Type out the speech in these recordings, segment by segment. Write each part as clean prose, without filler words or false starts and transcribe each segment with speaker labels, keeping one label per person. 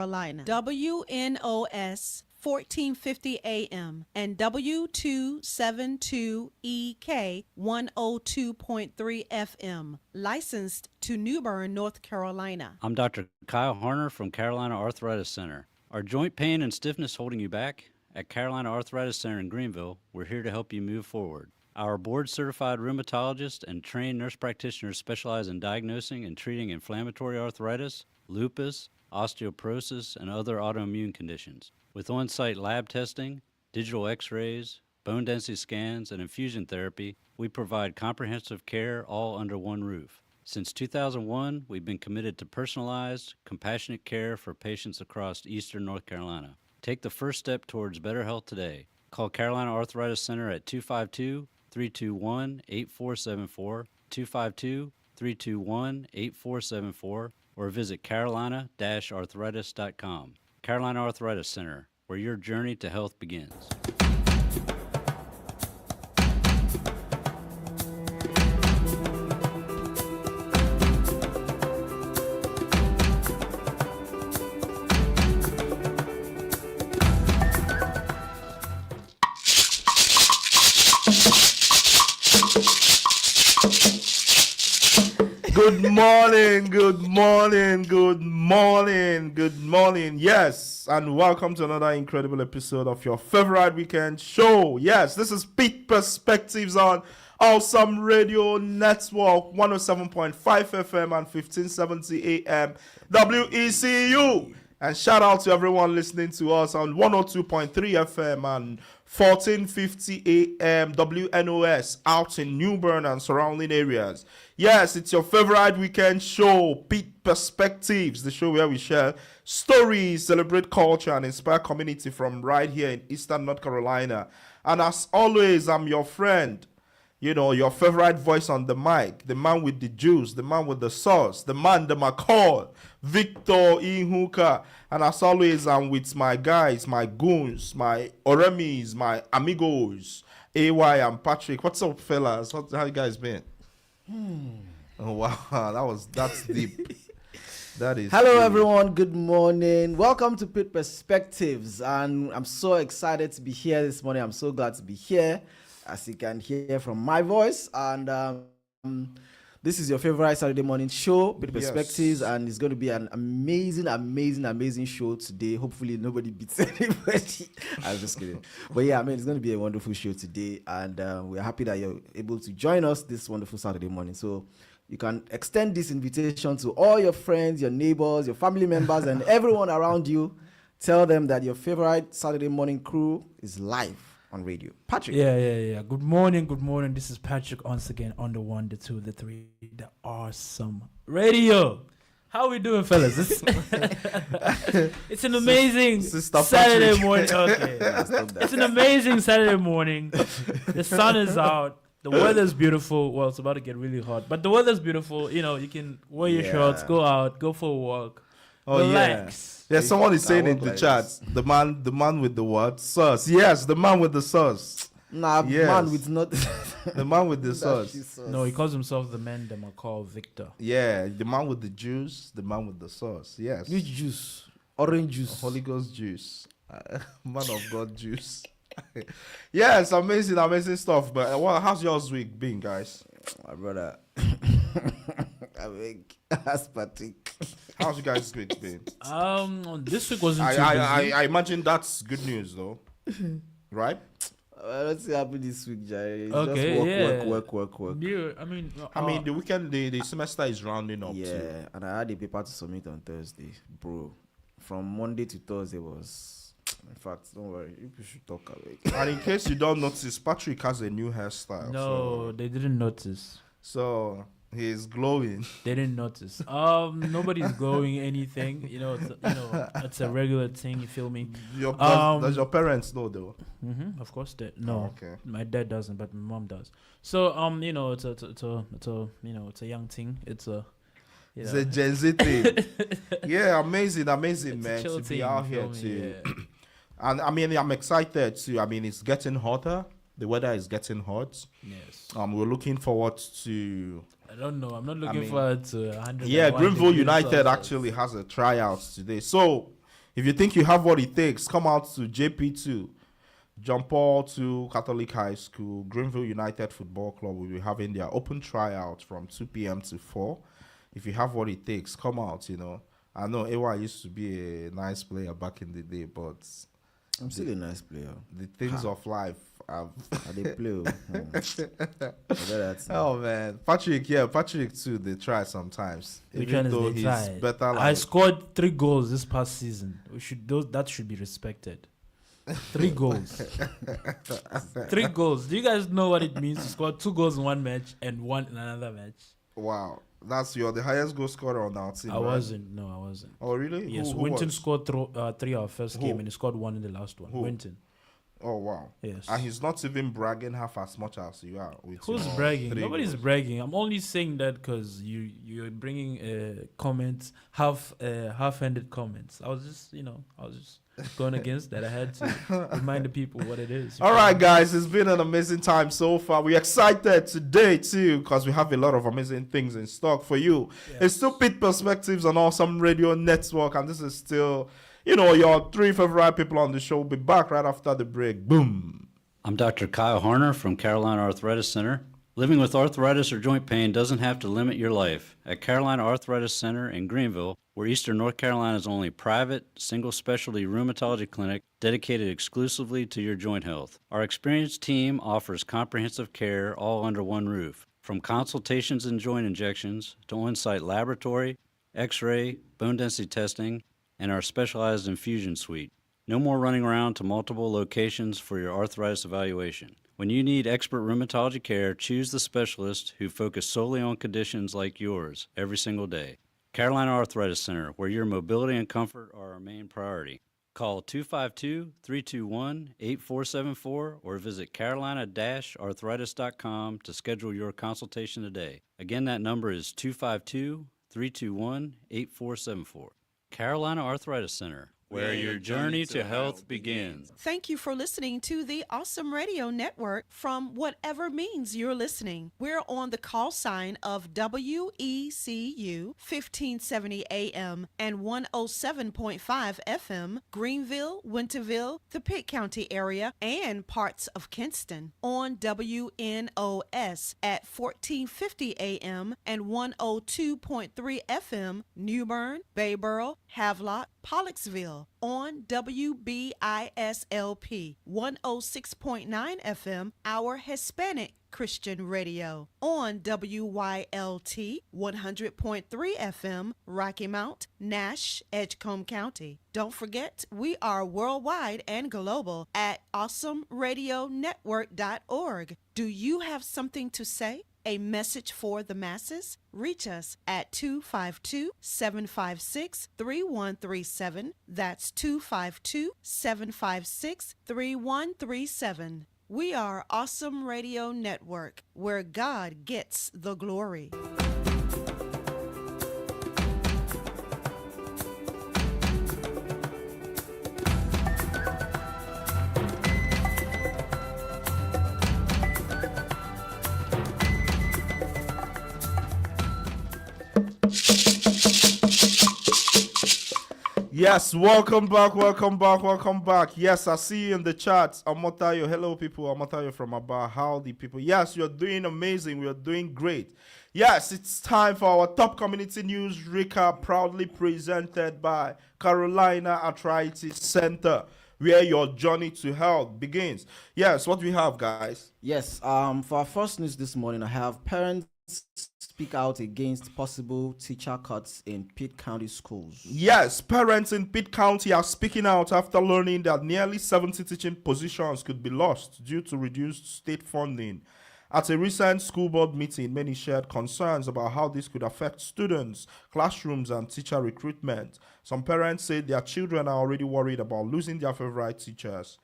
Speaker 1: Carolina. WNOS 1450 AM and W272EK 102.3 FM. Licensed to New Bern, North Carolina.
Speaker 2: I'm Dr. Kyle Harner from Carolina Arthritis Center. Are joint pain and stiffness holding you back? At Carolina Arthritis Center in Greenville, we're here to help you move forward. Our board-certified rheumatologists and trained nurse practitioners specialize in diagnosing and treating inflammatory arthritis, lupus, osteoporosis, and other autoimmune conditions. With on-site lab testing, digital x-rays, bone density scans, and infusion therapy, we provide comprehensive care all under one roof. Since 2001, we've been committed to personalized, compassionate care for patients across eastern North Carolina. Take the first step towards better health today. Call Carolina Arthritis Center at 252-321-8474, 252-321-8474, or visit carolina-arthritis.com. Carolina Arthritis Center, where your journey to health begins.
Speaker 3: Good morning, good morning, good morning, good morning. Yes, and welcome to another incredible episode of your favorite weekend show. Yes, this is Pitt Perspectives on Awesome Radio Network, 107.5 FM and 1570 AM WECU. And shout out to everyone listening to us on 102.3 FM and 1450 AM WNOS out in New Bern and surrounding areas. Yes, it's your favorite weekend show, Pitt Perspectives, the show where we share stories, celebrate culture, and inspire community from right here in Eastern North Carolina. And as always, I'm your friend, your favorite voice on the mic, the man with the juice, the man with the sauce, the man, the McCall, Victor Ihuka. And as always, I'm with my guys, my goons, my Oremis, my amigos, AY and Patrick. What's up, fellas? How you guys been? Oh, wow, that's deep. That is.
Speaker 4: Hello,
Speaker 3: deep.
Speaker 4: everyone. Good morning. Welcome to Pitt Perspectives. And I'm so excited to be here this morning. I'm so glad to be here, as you can hear from my voice. And this is your favorite Saturday morning show, Pitt Perspectives, and it's going to be an amazing show today. Hopefully, nobody beats anybody. I was just kidding. But yeah, it's going to be a wonderful show today, and we're happy that you're able to join us this wonderful Saturday morning. So you can extend this invitation to all your friends, your neighbors, your family members, and everyone around you. Tell them that your favorite Saturday morning crew is live on radio. Patrick.
Speaker 5: Yeah. Good morning. This is Patrick once again on the 1, the 2, the 3, the awesome radio. How we doing, fellas? It's an amazing Saturday morning. Okay. It's an amazing Saturday morning. The sun is out. The weather's beautiful. Well, it's about to get really hot, but the weather's beautiful. You can wear your shorts, go out, go for a walk, relax.
Speaker 3: Yeah, someone is saying in the chat, the man with the what? Sauce. Yes, the man with the sauce.
Speaker 4: Nah,
Speaker 3: yes.
Speaker 4: Man with not
Speaker 3: the man with the sauce.
Speaker 5: No, he calls himself the man that I call Victor.
Speaker 3: Yeah, the man with the juice, the man with the sauce. Yes.
Speaker 4: Which juice? Orange juice.
Speaker 3: Holy Ghost juice. Man of God juice. Yes, amazing stuff. But how's yours week been, guys?
Speaker 4: My brother. That's Patrick.
Speaker 3: How's you guys' week been?
Speaker 5: This week wasn't too busy.
Speaker 3: I imagine that's good news, though. Right?
Speaker 4: Let's see what happened this week, Jai.
Speaker 5: Okay,
Speaker 4: Just work.
Speaker 5: Yeah,
Speaker 3: the weekend, the semester is rounding up.
Speaker 4: Yeah,
Speaker 3: too.
Speaker 4: and I had a paper to submit on Thursday, bro. From Monday to Thursday was, in fact, don't worry, you should talk about it.
Speaker 3: And in case you don't notice, Patrick has a new hairstyle.
Speaker 5: No, they didn't notice.
Speaker 3: So he's glowing.
Speaker 5: They didn't notice. Nobody's glowing anything. It's a regular thing. You feel me?
Speaker 3: Does your parents know though?
Speaker 5: Mm-hmm, of course they no.
Speaker 3: Oh, okay.
Speaker 5: My dad doesn't, but my mom does. So it's a young thing. It's a
Speaker 3: Gen Z thing. Yeah, amazing,
Speaker 5: it's
Speaker 3: man, to be
Speaker 5: thing,
Speaker 3: out
Speaker 5: you
Speaker 3: here
Speaker 5: feel
Speaker 3: too.
Speaker 5: me? Yeah.
Speaker 3: And I'm excited too. It's getting hotter. The weather is getting hot.
Speaker 5: Yes.
Speaker 3: We're looking forward to.
Speaker 5: I don't know. I'm not looking forward to 100.
Speaker 3: Yeah, Greenville United actually has a tryout today. So If you think you have what it takes, come out to JP2, John Paul II Catholic High School, Greenville United Football Club will be having their open tryout from 2 p.m. to 4. If you have what it takes, come out, I know AY used to be a nice player back in the day, but
Speaker 4: I'm still a nice player.
Speaker 3: the things of life have...
Speaker 4: They play.
Speaker 3: Oh, man. Patrick too, they try sometimes.
Speaker 5: Which one
Speaker 3: Even though
Speaker 5: is they
Speaker 3: he's
Speaker 5: try?
Speaker 3: better
Speaker 5: I
Speaker 3: like...
Speaker 5: scored 3 goals this past season. That should be respected. 3 goals. 3 goals. Do you guys know what it means to score 2 goals in one match and 1 in another match?
Speaker 3: Wow. You're the highest goal scorer on our team,
Speaker 5: I
Speaker 3: right?
Speaker 5: wasn't. No, I wasn't.
Speaker 3: Oh, really?
Speaker 5: Yes,
Speaker 3: Who
Speaker 5: Winton
Speaker 3: was?
Speaker 5: scored 3 our first
Speaker 3: Who?
Speaker 5: game and he scored 1 in the last one.
Speaker 3: Who?
Speaker 5: Winton.
Speaker 3: Oh, wow.
Speaker 5: Yes.
Speaker 3: And he's not even bragging half as much as you are. With
Speaker 5: Who's
Speaker 3: your
Speaker 5: bragging?
Speaker 3: 3
Speaker 5: Nobody's
Speaker 3: goals.
Speaker 5: bragging. I'm only saying that because you're bringing comments, half-handed comments. I was just going against that. I had to remind the people what it is.
Speaker 3: All right, guys, it's been an amazing time so far. We're excited today, too, because we have a lot of amazing things in stock for you.
Speaker 5: Yes.
Speaker 3: It's still Pitt Perspectives on Awesome Radio Network, and this is still, your 3 favorite people on the show will be back right after the break. Boom.
Speaker 2: I'm Dr. Kyle Harner from Carolina Arthritis Center. Living with arthritis or joint pain doesn't have to limit your life. At Carolina Arthritis Center in Greenville, we're Eastern North Carolina's only private, single-specialty rheumatology clinic dedicated exclusively to your joint health. Our experienced team offers comprehensive care all under one roof, from consultations and joint injections to on-site laboratory, x-ray, bone density testing, and our specialized infusion suite. No more running around to multiple locations for your arthritis evaluation. When you need expert rheumatology care, choose the specialist who focus solely on conditions like yours every single day. Carolina Arthritis Center, where your mobility and comfort are our main priority. Call 252-321-8474 or visit carolina-arthritis.com to schedule your consultation today. Again, that number is 252-321-8474. Carolina Arthritis Center, where your journey to health begins.
Speaker 1: Thank you for listening to the Awesome Radio Network from whatever means you're listening. We're on the call sign of WECU 1570 AM and 107.5 FM, Greenville, Winterville, the Pitt County area, and parts of Kinston. On WNOS at 1450 AM and 102.3 FM, New Bern, Bayboro, Havelock, Pollocksville. On WBISLP 106.9 FM, our Hispanic Christian radio. On WYLT 100.3 FM, Rocky Mount, Nash, Edgecombe County. Don't forget, we are worldwide and global at awesomeradionetwork.org. Do you have something to say? A message for the masses? Reach us at 252-756-3137. That's 252-756-3137. We are Awesome Radio Network, where God gets the glory.
Speaker 3: Yes, welcome back. Yes, I see you in the chat. Amotayo, hello people. Amotayo from Aba. Howdy people. Yes, you're doing amazing. We are doing great. Yes, it's time for our top community news recap, proudly presented by Carolina Arthritis Center, where your journey to health begins. Yes, what do we have, guys?
Speaker 4: Yes, for our first news this morning, I have parents speak out against possible teacher cuts in Pitt County schools.
Speaker 3: Yes, parents in Pitt County are speaking out after learning that nearly 70 teaching positions could be lost due to reduced state funding. At a recent school board meeting, many shared concerns about how this could affect students, classrooms, and teacher recruitment. Some parents say their children are already worried about losing their favorite teachers.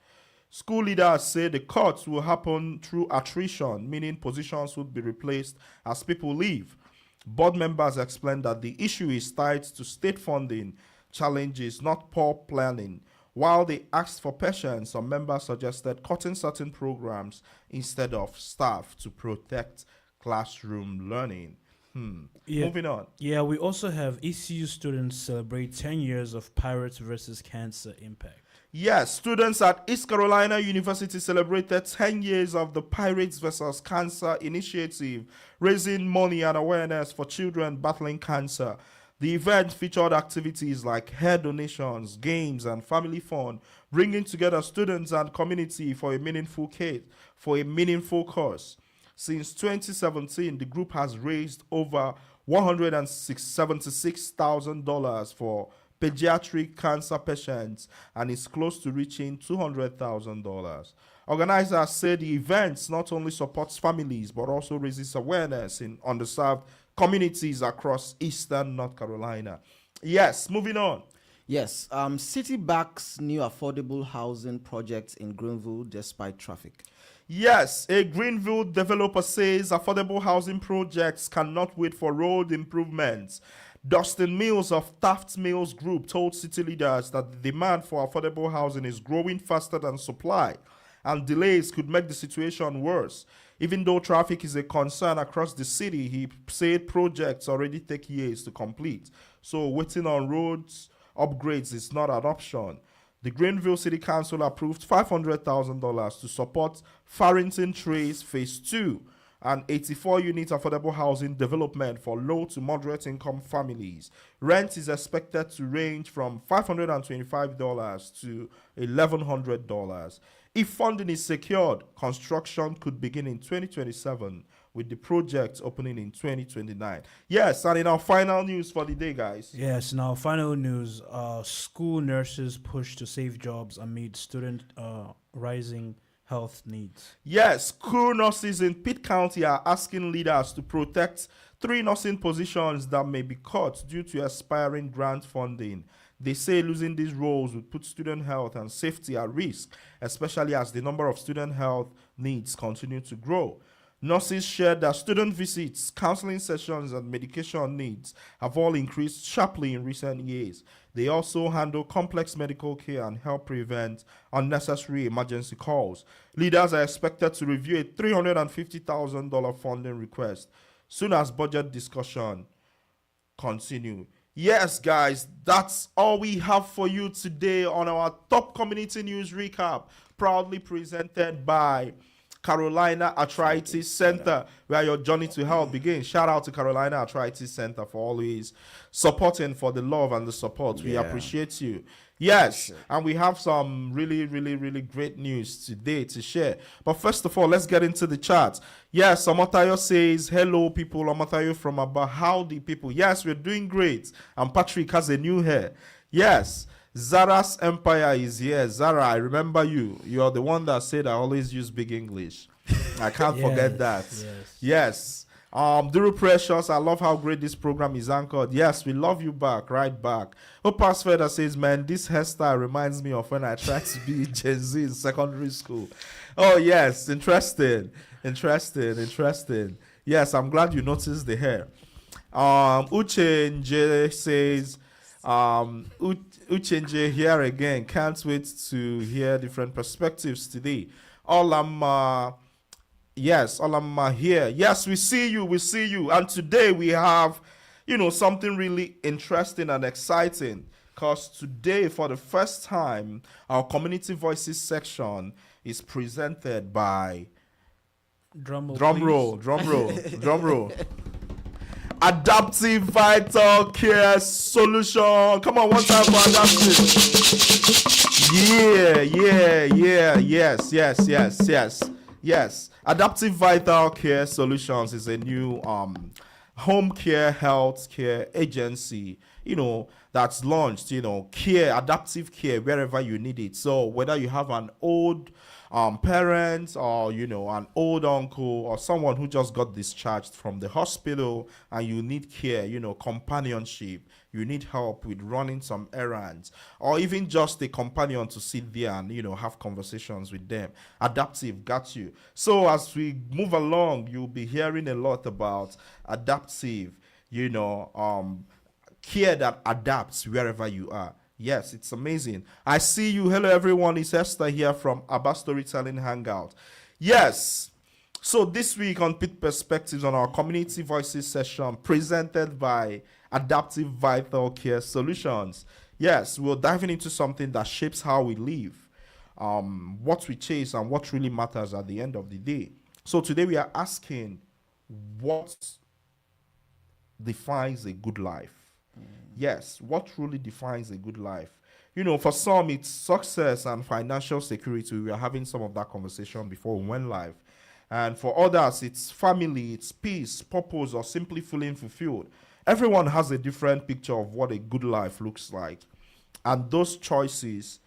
Speaker 3: School leaders say the cuts will happen through attrition, meaning positions would be replaced as people leave. Board members explained that the issue is tied to state funding challenges, not poor planning. While they asked for patience, some members suggested cutting certain programs instead of staff to protect classroom learning.
Speaker 5: Yeah.
Speaker 3: Moving on.
Speaker 5: Yeah, we also have ECU students celebrate 10 years of Pirates versus Cancer impact.
Speaker 3: Yes, students at East Carolina University celebrated 10 years of the Pirates vs. Cancer initiative, raising money and awareness for children battling cancer. The event featured activities like hair donations, games, and family fun, bringing together students and community for a meaningful cause. Since 2017, the group has raised over $176,000 for pediatric cancer patients and is close to reaching $200,000. Organizers say the event not only supports families but also raises awareness in underserved communities across eastern North Carolina. Yes, moving on.
Speaker 4: Yes, City backs new affordable housing projects in Greenville despite traffic.
Speaker 3: Yes, a Greenville developer says affordable housing projects cannot wait for road improvements. Dustin Mills of Taft Mills Group told city leaders that the demand for affordable housing is growing faster than supply, and delays could make the situation worse. Even though traffic is a concern across the city, he said projects already take years to complete. So waiting on roads upgrades is not an option. The Greenville City Council approved $500,000 to support Farrington Trace Phase 2, an 84-unit affordable housing development for low to moderate income families. Rent is expected to range from $525 to $1,100. If funding is secured, construction could begin in 2027, with the project opening in 2029. Yes, and in our final news for the day, guys.
Speaker 5: Yes, now final news. School nurses push to save jobs amid student rising health needs.
Speaker 3: Yes, school nurses in Pitt County are asking leaders to protect 3 nursing positions that may be cut due to expiring grant funding. They say losing these roles would put student health and safety at risk, especially as the number of student health needs continue to grow. Nurses shared that student visits, counseling sessions, and medication needs have all increased sharply in recent years. They also handle complex medical care and help prevent unnecessary emergency calls. Leaders are expected to review a $350,000 funding request soon as budget discussion continue. Yes, guys, that's all we have for you today on our top community news recap, proudly presented by Carolina Arthritis Center, where your journey to health begins. Shout out to Carolina Arthritis Center for always supporting, for the love and the support. We appreciate you. Yes, and we have some really great news today to share. But first of all, let's get into the chat. Yes, Omotayo says, hello people, Omotayo from Aba. Howdy people. Yes, we're doing great. And Patrick has a new hair. Yes. Zara's Empire is here. Zara, I remember you. You're the one that said I always use big English. I can't forget that. Yes. Duru Precious, I love how great this program is anchored. Yes, we love you back, right back. Opas Feder says, man, this hairstyle reminds me of when I tried to be Gen Z in secondary school. Oh, yes. Interesting. Yes, I'm glad you noticed the hair. Uchenje says, Uchenje here again. Can't wait to hear different perspectives today. Olama here. Yes, we see you. And today we have, something really interesting and exciting. Because today, for the first time, our Community Voices section is presented by drum roll. Adaptive Vital Care Solution. Come on, one time for Adaptive. Yes. Adaptive Vital Care Solutions is a new home care health care agency, that's launched, adaptive care wherever you need it. So whether you have an old parent or an old uncle or someone who just got discharged from the hospital and you need care, companionship, you need help with running some errands, or even just a companion to sit there and have conversations with them, Adaptive got you. So as we move along, you'll be hearing a lot about Adaptive, care that adapts wherever you are. Yes, it's amazing. I see you. Hello, everyone. It's Esther here from Abba Storytelling Hangout. Yes. So this week on Pit Perspectives on our Community Voices session presented by Adaptive Vital Care Solutions. Yes, we're diving into something that shapes how we live, what we chase, and what really matters at the end of the day. So today we are asking, what defines a good life? Yes, what truly defines a good life? You know, for some, it's success and financial security. We were having some of that conversation before we went live. And for others, it's family, it's peace, purpose, or simply feeling fulfilled. Everyone has a different picture of what a good life looks like. And those choices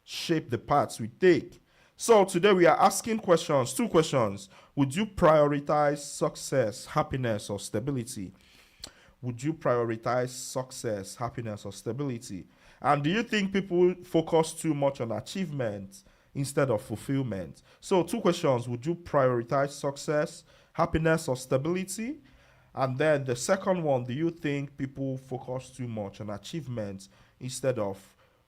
Speaker 3: shape the paths we take. So today we are asking questions, two questions. Would you prioritize success, happiness, or stability? Would you prioritize success, happiness, or stability? And do you think people focus too much on achievement instead of fulfillment? So, two questions. Would you prioritize success, happiness, or stability? And then the second one, do you think people focus too much on achievement instead of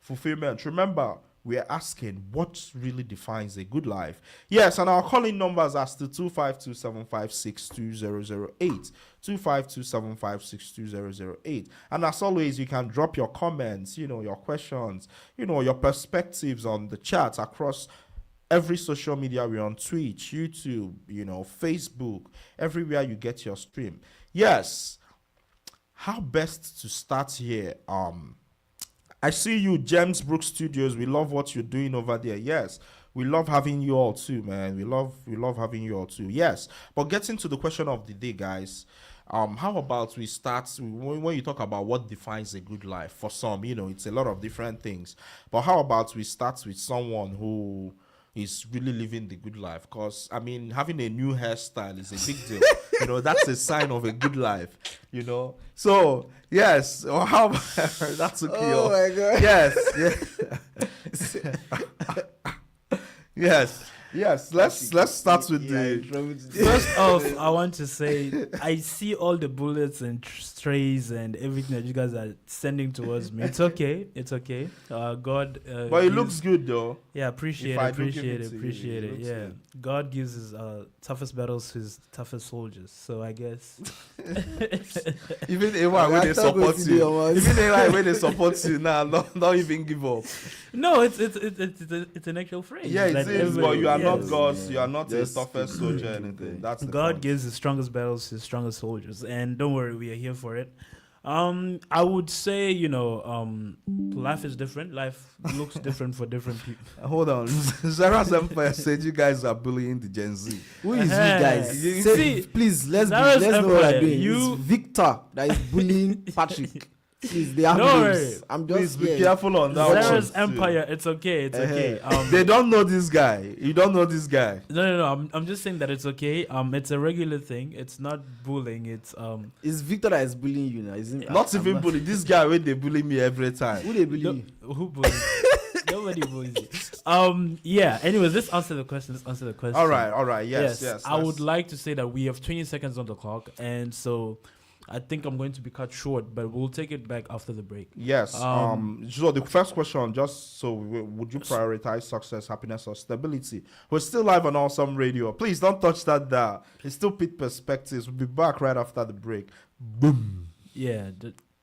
Speaker 3: fulfillment? Remember, we are asking what really defines a good life. Yes, and our calling numbers are still 252-756-2008, 252-756-2008. And as always, you can drop your comments, your questions, your perspectives on the chat across every social media. We're on Twitch, YouTube, Facebook, everywhere you get your stream. Yes, how best to start here? I see you, James Brooks Studios. We love what you're doing over there. Yes, we love having you all too, man. We love having you all too. Yes, but getting to the question of the day, guys. How about we start when you talk about what defines a good life? For some, it's a lot of different things. But how about we start with someone who is really living the good life? Because having a new hairstyle is a big deal. That's a sign of a good life. So yes, or how that's okay.
Speaker 4: Oh my God.
Speaker 3: Yes. Let's start with the
Speaker 5: First off, I want to say I see all the bullets and strays and everything that you guys are sending towards me. It's okay. God.
Speaker 3: But it looks good though.
Speaker 5: Yeah, appreciate it. Yeah, God gives his toughest battles to his toughest soldiers. So I guess
Speaker 3: even when they support you, now don't even give up.
Speaker 5: No, it's an actual phrase.
Speaker 3: Yeah, it is. But you are not God's. You are not his
Speaker 4: Just
Speaker 3: toughest soldier. Or anything. That's the
Speaker 5: God
Speaker 3: point.
Speaker 5: gives his strongest battles to his strongest soldiers, and don't worry, we are here for it. I would say, life is different. Life looks different for different people.
Speaker 3: Hold on. Zara's Empire said you guys are bullying the Gen Z.
Speaker 4: Who is you guys?
Speaker 5: You
Speaker 4: Say,
Speaker 5: see,
Speaker 4: please, let's
Speaker 5: Zara's
Speaker 4: know what I'm
Speaker 5: Empire,
Speaker 4: doing. It's Victor that is bullying Patrick. Please, they have
Speaker 5: Don't
Speaker 4: names.
Speaker 5: worry.
Speaker 4: I'm
Speaker 3: Please
Speaker 4: just
Speaker 3: be
Speaker 4: scared.
Speaker 3: careful on that one.
Speaker 5: Sarah's
Speaker 3: too.
Speaker 5: Empire, it's okay.
Speaker 3: They don't know this guy. You don't know this guy.
Speaker 5: No. I'm just saying that it's okay. It's a regular thing. It's not bullying. It's
Speaker 4: It's Victor that is bullying you now, isn't it?
Speaker 3: Not even bully. This guy where they bully me every time.
Speaker 4: Who they bully you?
Speaker 5: Who bullies? Nobody bullies you. Yeah. Anyways, let's answer the question.
Speaker 3: All right. Yes.
Speaker 5: I would like to say that we have 20 seconds on the clock, and so I think I'm going to be cut short, but we'll take it back after the break.
Speaker 3: Yes. So the first question, would you prioritize success, happiness, or stability? We're still live on Awesome Radio. Please don't touch that dial. It's still Pit Perspectives. We'll be back right after the break. Boom.
Speaker 5: Yeah.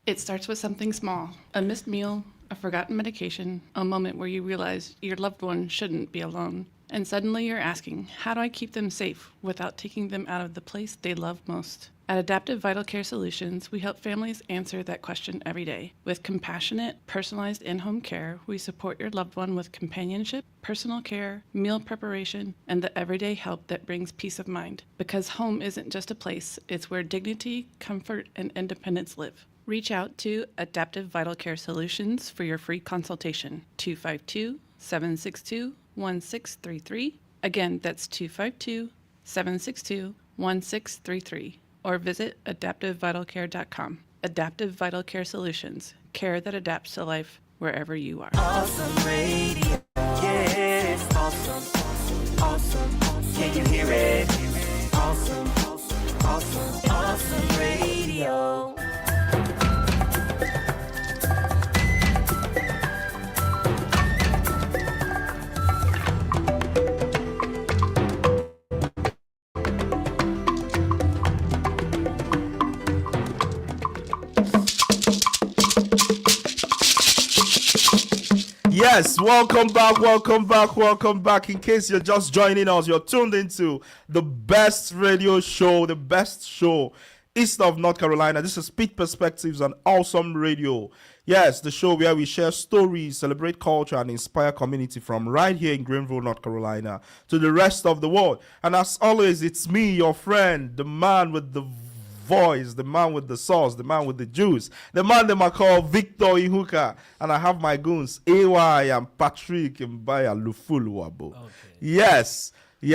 Speaker 6: It starts with something small: a missed meal, a forgotten medication, a moment where you realize your loved one shouldn't be alone. And suddenly you're asking, how do I keep them safe without taking them out of the place they love most? At Adaptive Vital Care Solutions, we help families answer that question every day. With compassionate, personalized in-home care, we support your loved one with companionship, personal care, meal preparation, and the everyday help that brings peace of mind. Because home isn't just a place, it's where dignity, comfort, and independence live. Reach out to Adaptive Vital Care Solutions for your free consultation. 252-762-1633. Again, that's 252-762-1633. Or visit adaptivevitalcare.com. Adaptive Vital Care Solutions. Care that adapts to life wherever you are.
Speaker 7: Awesome radio, yes, awesome, can you hear it? Awesome radio.
Speaker 3: Yes, welcome back, welcome back, welcome back. In case you're just joining us, you're tuned into the best radio show, the best show east of North Carolina. This is Pitt Perspectives on Awesome Radio. Yes, the show where we share stories, celebrate culture, and inspire community from right here in Greenville, North Carolina, to the rest of the world. And as always, it's me, your friend, the man with the voice, the man with the sauce, the man with the juice, the man that I call Victor Ihuka, and I have my goons AY and Patrick Mbaya Lufuluwabo. Yes. We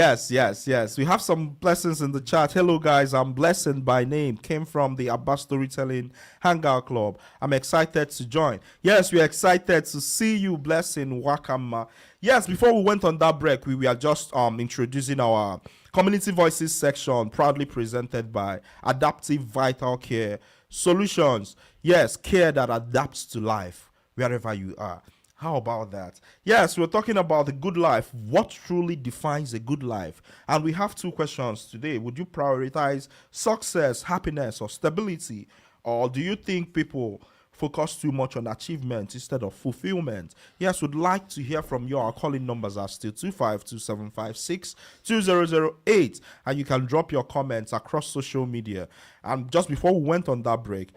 Speaker 3: have some blessings in the chat. Hello guys, I'm Blessing by name. Came from the Abba Storytelling Hangout Club. I'm excited to join. Yes, we're excited to see you, Blessing Wakama. Yes, before we went on that break, we were just introducing our Community Voices section, proudly presented by Adaptive Vital Care Solutions. Yes, care that adapts to life wherever you are. How about that? Yes, we're talking about the good life. What truly defines a good life? And we have two questions today. Would you prioritize success, happiness, or stability? Or do you think people focus too much on achievement instead of fulfillment? Yes, we'd like to hear from you. Our calling numbers are still 252-756-2008. And you can drop your comments across social media. And just before we went on that break,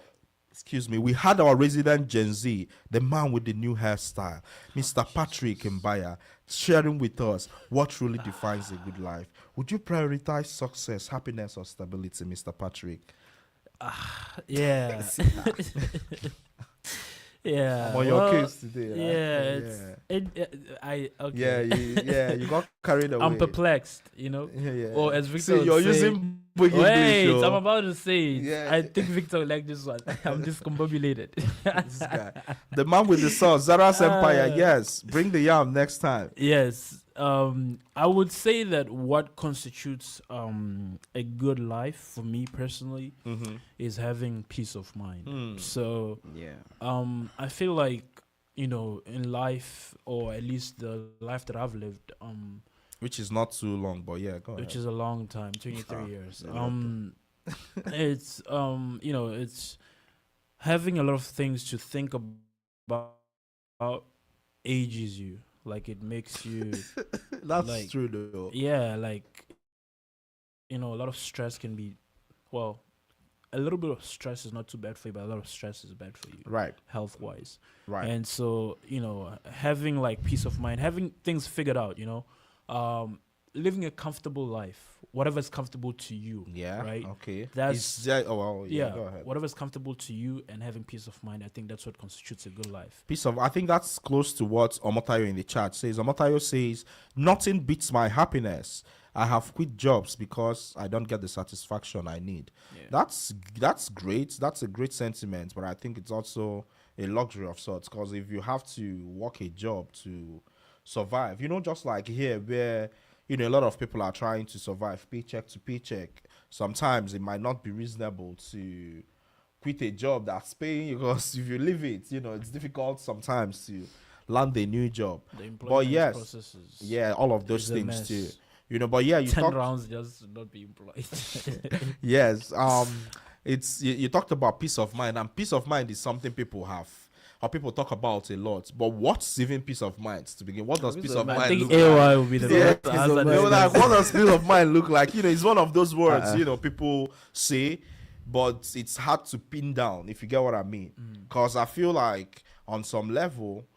Speaker 3: we had our resident Gen Z, the man with the new hairstyle, Mr. Patrick Mbaya, sharing with us what truly defines a good life. Would you prioritize success, happiness, or stability, Mr. Patrick?
Speaker 5: Yeah. Yeah.
Speaker 3: I'm on your case today. You got carried away.
Speaker 5: I'm perplexed, you know. Or as Victor
Speaker 3: See, you're
Speaker 5: would say,
Speaker 3: using big
Speaker 5: wait,
Speaker 3: English.
Speaker 5: I'm about to say it.
Speaker 3: Yeah.
Speaker 5: I think Victor would like this one. I'm discombobulated.
Speaker 3: This guy. The man with the sauce, Zara's Empire. Yes, bring the yam next time.
Speaker 5: Yes. I would say that what constitutes a good life for me personally is having peace of mind. So I feel like, you know, in life, or at least the life that I've lived,
Speaker 3: Which is not too long, but yeah, go ahead.
Speaker 5: which is a long time, 23 years. It's you know, it's having a lot of things to think about ages you. Like, it makes you
Speaker 3: That's
Speaker 5: like,
Speaker 3: true though.
Speaker 5: yeah, like, you know, a lot of stress can be, well, a little bit of stress is not too bad for you, but a lot of stress is bad for you,
Speaker 3: Right.
Speaker 5: health wise.
Speaker 3: Right.
Speaker 5: And so, you know, having like peace of mind, having things figured out, you know, living a comfortable life, whatever's comfortable to you.
Speaker 3: Yeah.
Speaker 5: Right.
Speaker 3: Okay.
Speaker 5: That's
Speaker 3: Go ahead.
Speaker 5: whatever's comfortable to you, and having peace of mind. I think that's what constitutes a good life.
Speaker 3: I think that's close to what Omotayo in the chat says. Omotayo says, nothing beats my happiness. I have quit jobs because I don't get the satisfaction I need.
Speaker 5: Yeah.
Speaker 3: That's great. That's a great sentiment, but I think it's also a luxury of sorts, because if you have to work a job to survive, you know, just like here where, you know, a lot of people are trying to survive paycheck to paycheck, sometimes it might not be reasonable to quit a job that's paying you, because if you leave it, you know, it's difficult sometimes to land a new job.
Speaker 5: The employment
Speaker 3: But yes,
Speaker 5: processes,
Speaker 3: yeah, all of those
Speaker 5: is a
Speaker 3: things
Speaker 5: mess.
Speaker 3: too. You know, but yeah, you
Speaker 5: 10
Speaker 3: talked,
Speaker 5: rounds just not be employed.
Speaker 3: yes, it's you talked about peace of mind, and peace of mind is something people have, or people talk about a lot. But what's even peace of mind to begin? What does peace of
Speaker 5: I
Speaker 3: mind
Speaker 5: think
Speaker 3: look like?
Speaker 5: AOI will be the
Speaker 3: Yeah,
Speaker 5: best to answer
Speaker 3: They
Speaker 5: this
Speaker 3: were like,
Speaker 5: question.
Speaker 3: what does peace of mind look like? You know, it's one of those words, you know, people say, but it's hard to pin down, if you get what I mean. Because I feel like on some level,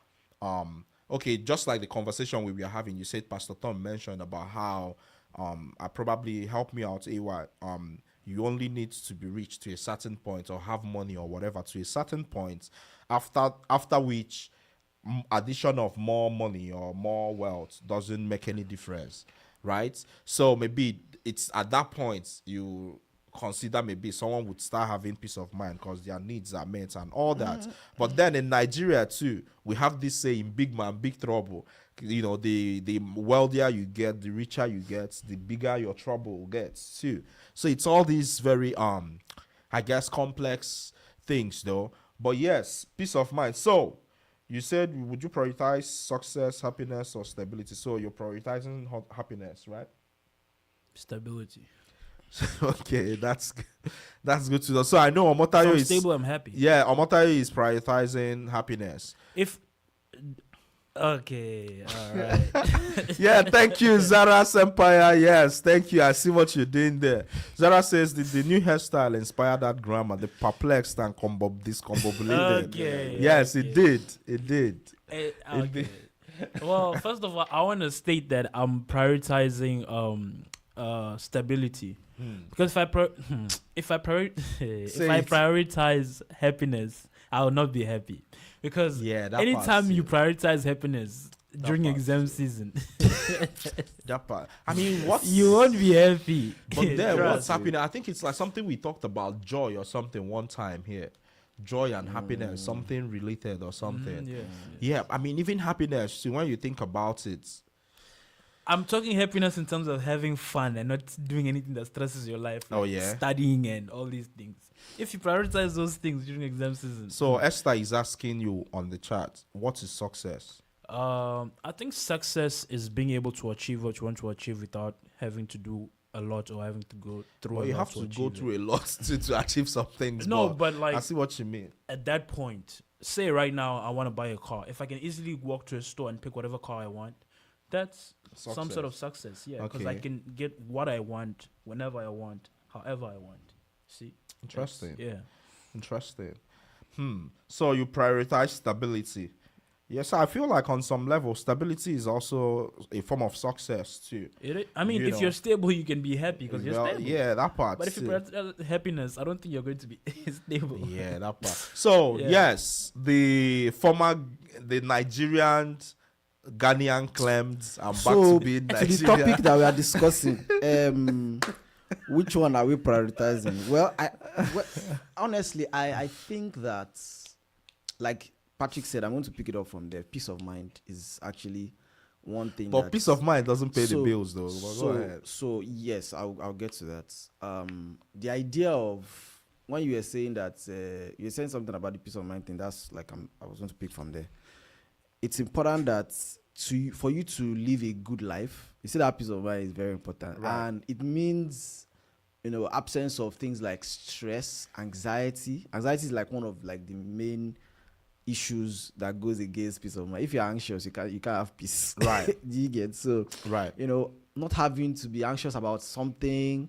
Speaker 3: okay, just like the conversation we were having, you said Pastor Tom mentioned about how I probably help me out, AY. You only need to be rich to a certain point, or have money or whatever to a certain point, after which addition of more money or more wealth doesn't make any difference, right? So maybe it's at that point you consider maybe someone would start having peace of mind because their needs are met and all that. But then in Nigeria too, we have this saying, big man, big trouble. You know, the wealthier you get, the richer you get, the bigger your trouble gets too. So it's all these very I guess complex things though. But yes, peace of mind. So you said, would you prioritize success, happiness, or stability? So you're prioritizing happiness, right?
Speaker 5: Stability.
Speaker 3: Okay, that's good to know. So I know Omotayo
Speaker 5: So I'm
Speaker 3: is
Speaker 5: stable, I'm happy.
Speaker 3: Yeah, Omotayo is prioritizing happiness.
Speaker 5: If Okay, all right.
Speaker 3: Yeah, thank you, Zara Empire. Yes, thank you. I see what you're doing there. Zara says the new hairstyle inspired that grammar, the perplexed and discombobulated.
Speaker 5: Okay.
Speaker 3: Yes,
Speaker 5: okay.
Speaker 3: it did. It did.
Speaker 5: Okay. Well, first of all, I want to state that I'm prioritizing stability because if I prioritize happiness, I will not be happy because
Speaker 3: Yeah, that
Speaker 5: anytime
Speaker 3: part,
Speaker 5: you
Speaker 3: yeah.
Speaker 5: prioritize happiness during
Speaker 3: part,
Speaker 5: exam season,
Speaker 3: That part. I mean, what's
Speaker 5: you won't be happy.
Speaker 3: But there, what's
Speaker 5: Trust me.
Speaker 3: happening? I think it's like something we talked about, joy or something one time here. Joy and happiness, something related or something.
Speaker 5: Yeah.
Speaker 3: Yeah, I mean, even happiness. See, when you think about it,
Speaker 5: I'm talking happiness in terms of having fun and not doing anything that stresses your life.
Speaker 3: Oh,
Speaker 5: like
Speaker 3: yeah?
Speaker 5: studying and all these things. If you prioritize those things during exam season,
Speaker 3: so Esther is asking you on the chat, what is success?
Speaker 5: I think success is being able to achieve what you want to achieve without having to do a lot or having to go through.
Speaker 3: Well,
Speaker 5: a
Speaker 3: you
Speaker 5: lot
Speaker 3: have to go
Speaker 5: achieve it.
Speaker 3: through a lot to achieve some things.
Speaker 5: No, but like
Speaker 3: I see what you mean.
Speaker 5: at that point, say right now I want to buy a car. If I can easily walk to a store and pick whatever car I want, that's some sort of success. Yeah, because I
Speaker 3: Okay.
Speaker 5: can get what I want whenever I want, however I want. See,
Speaker 3: Interesting.
Speaker 5: yeah.
Speaker 3: Interesting. So you prioritize stability. Yes, I feel like on some level, stability is also a form of success too.
Speaker 5: I mean,
Speaker 3: You
Speaker 5: if
Speaker 3: know.
Speaker 5: you're stable, you can be happy because you're
Speaker 3: Well,
Speaker 5: stable.
Speaker 3: yeah, that part.
Speaker 5: But if you
Speaker 3: too.
Speaker 5: prioritize happiness, I don't think you're going to be stable.
Speaker 3: Yeah, that part. So
Speaker 5: Yeah.
Speaker 3: yes, the Nigerian Ghanaian claimed I'm back
Speaker 4: So
Speaker 3: to being
Speaker 4: to the
Speaker 3: Nigerian.
Speaker 4: topic that we are discussing, which one are we prioritizing? Well, honestly, I think that, like Patrick said, I'm going to pick it up from there. Peace of mind is actually one thing.
Speaker 3: But
Speaker 4: that-
Speaker 3: peace of mind doesn't pay the
Speaker 4: So-
Speaker 3: bills, though. But go ahead.
Speaker 4: So yes, I'll get to that. The idea of when you were saying that you were saying something about the peace of mind thing. That's like I was going to pick from there. It's important that for you to live a good life, you see that peace of mind is very important,
Speaker 3: Right.
Speaker 4: and it means absence of things like stress, anxiety. Anxiety is like one of like the main issues that goes against peace of mind. If you're anxious, you can't have peace.
Speaker 3: Right.
Speaker 4: Do you get? So
Speaker 3: Right.
Speaker 4: not having to be anxious about something,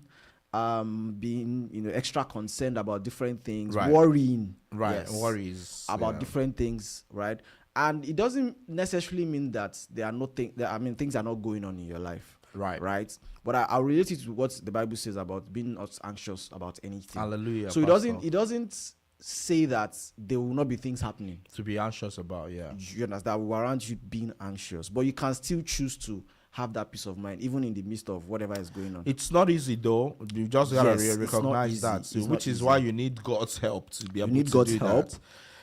Speaker 4: being extra concerned about different things,
Speaker 3: Right.
Speaker 4: worrying,
Speaker 3: Right.
Speaker 4: yes,
Speaker 3: Worries
Speaker 4: about
Speaker 3: yeah.
Speaker 4: different things, right? And it doesn't necessarily mean that there are no things are not going on in your life,
Speaker 3: Right.
Speaker 4: right? But I'll relate it to what the Bible says about being not anxious about anything.
Speaker 3: Hallelujah.
Speaker 4: So
Speaker 3: Pastor.
Speaker 4: it doesn't say that there will not be things happening.
Speaker 3: To be anxious about, yeah.
Speaker 4: You understand? That will warrant you being anxious, but you can still choose to have that peace of mind, even in the midst of whatever is going on.
Speaker 3: It's not easy though. You just gotta
Speaker 4: Yes, it's not
Speaker 3: recognize
Speaker 4: easy.
Speaker 3: that,
Speaker 4: It's
Speaker 3: so,
Speaker 4: not
Speaker 3: which is
Speaker 4: easy.
Speaker 3: why you need God's help to be able
Speaker 4: You need
Speaker 3: to
Speaker 4: God's
Speaker 3: do
Speaker 4: help,
Speaker 3: that.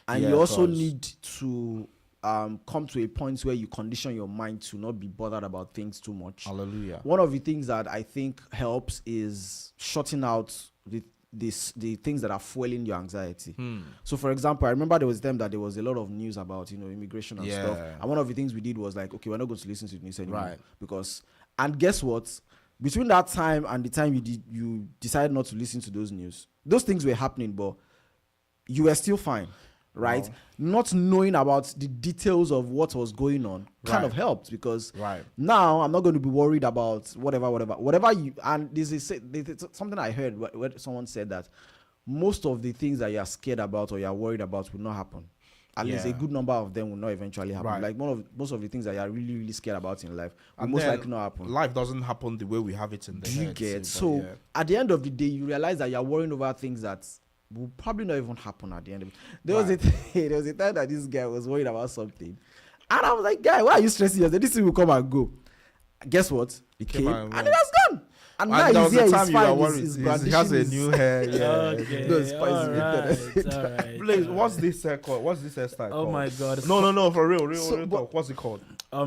Speaker 4: and
Speaker 3: Yeah,
Speaker 4: you also
Speaker 3: 'cause-
Speaker 4: need to come to a point where you condition your mind to not be bothered about things too much.
Speaker 3: Hallelujah.
Speaker 4: One of the things that I think helps is shutting out the things that are fueling your anxiety. So, for example, I remember there was a time that there was a lot of news about immigration and stuff.
Speaker 3: Yeah.
Speaker 4: And one of the things we did was like, okay, we're not going to listen to the news anymore,
Speaker 3: Right.
Speaker 4: because. And guess what? Between that time and the time you decided not to listen to those news, those things were happening, but you were still fine, right?
Speaker 3: Wow.
Speaker 4: Not knowing about the details of what was going on kind of
Speaker 3: Right.
Speaker 4: helped, because
Speaker 3: Right.
Speaker 4: now I'm not going to be worried about whatever you. And this is something I heard where someone said that most of the things that you are scared about or you are worried about will not happen. At least a
Speaker 3: Yeah.
Speaker 4: good number of them will not eventually happen.
Speaker 3: Right.
Speaker 4: Like most of the things that you are really, really scared about in life will
Speaker 3: And
Speaker 4: most
Speaker 3: then
Speaker 4: likely not happen.
Speaker 3: Life doesn't happen the way we have it in the
Speaker 4: Do you
Speaker 3: head.
Speaker 4: get?
Speaker 3: see,
Speaker 4: So
Speaker 3: but yeah.
Speaker 4: at the end of the day, you realize that you're worrying over things that will probably not even happen at the end of it. There was a time that this guy was worried about something, and I was like, "Guy, why are you stressing yourself? This thing will come and go." Guess what? It
Speaker 3: Came
Speaker 4: came
Speaker 3: and
Speaker 4: and
Speaker 3: went.
Speaker 4: it was gone. And now
Speaker 3: And there
Speaker 4: he's
Speaker 3: was
Speaker 4: here.
Speaker 3: a
Speaker 4: He's
Speaker 3: time you were
Speaker 4: fine.
Speaker 3: worried.
Speaker 4: He's
Speaker 3: He has a
Speaker 4: brandishing
Speaker 3: new hair. Yeah.
Speaker 5: Okay.
Speaker 4: Those spices
Speaker 5: all
Speaker 4: with
Speaker 5: right, all right.
Speaker 3: Please, what's this called? What's this hairstyle
Speaker 5: Oh
Speaker 3: called?
Speaker 5: my God, it's
Speaker 3: No, for real
Speaker 4: So,
Speaker 3: talk. What's it called?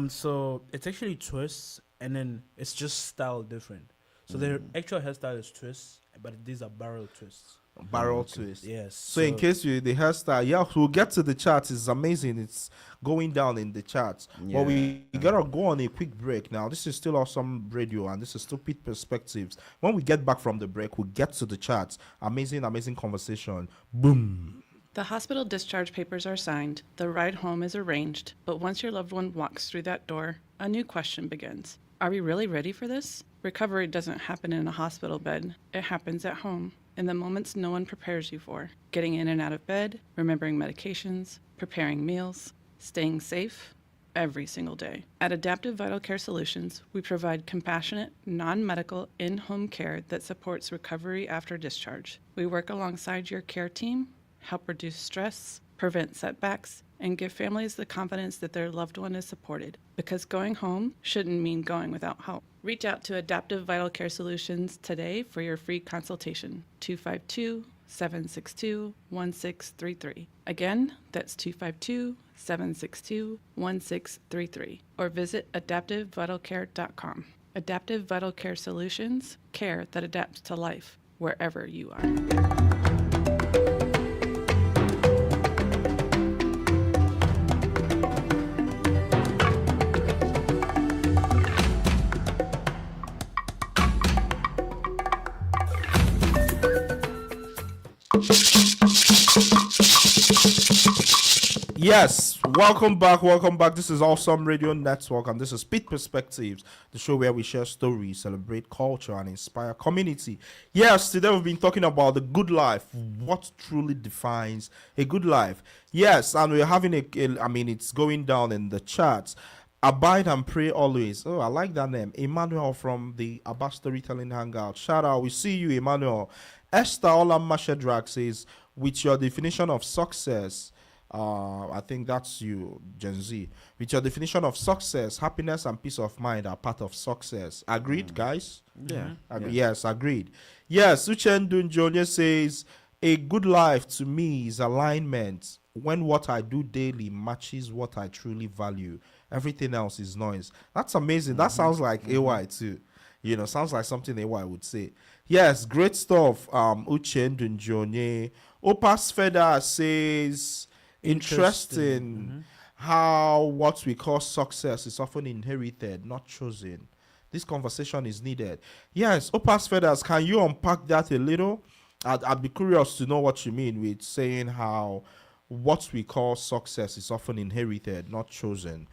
Speaker 5: So it's actually twists, and then it's just style different. So the actual hairstyle is twists, but these are barrel twists.
Speaker 3: Barrel twist.
Speaker 5: Yes.
Speaker 3: So in case the hairstyle, yeah, we'll get to the charts. It's amazing. It's going down in the charts. But we gotta go on a quick break now. This is still Awesome Radio, and this is Stupid Perspectives. When we get back from the break, we'll get to the charts. Amazing conversation. Boom.
Speaker 6: The hospital discharge papers are signed, the ride home is arranged, but once your loved one walks through that door, a new question begins. Are we really ready for this? Recovery doesn't happen in a hospital bed. It happens at home, in the moments no one prepares you for. Getting in and out of bed, remembering medications, preparing meals, staying safe, every single day. At Adaptive Vital Care Solutions, we provide compassionate, non-medical, in-home care that supports recovery after discharge. We work alongside your care team, help reduce stress, prevent setbacks, and give families the confidence that their loved one is supported. Because going home shouldn't mean going without help. Reach out to Adaptive Vital Care Solutions today for your free consultation. 252-762-1633. Again, that's 252-762-1633. Or visit adaptivevitalcare.com. Adaptive Vital Care Solutions, care that adapts to life wherever you are.
Speaker 3: Yes, welcome back, welcome back. This is Awesome Radio Network, and this is Pitt Perspectives, the show where we share stories, celebrate culture, and inspire community. Yes, today we've been talking about the good life, what truly defines a good life. Yes, and we're having it's going down in the charts. Abide and pray always. Oh, I like that name. Emmanuel from the Abba Storytelling Hangout. Shout out. We see you, Emmanuel. Esther Olam Mashedrak says, with your definition of success, I think that's you, Gen Z. With your definition of success, happiness and peace of mind are part of success. Agreed, guys?
Speaker 4: Yeah.
Speaker 3: Yes, agreed. Yes, Uchendu Njonye says, a good life to me is alignment when what I do daily matches what I truly value. Everything else is noise. That's amazing. That sounds like AY too. Sounds like something AY would say. Yes, great stuff. Uchendu Njonye. Opas Feda says, interesting how what we call success is often inherited, not chosen. This conversation is needed. Yes, Opas Feathers, can you unpack that a little? I'd be curious to know what you mean with saying how what we call success is often inherited, not chosen.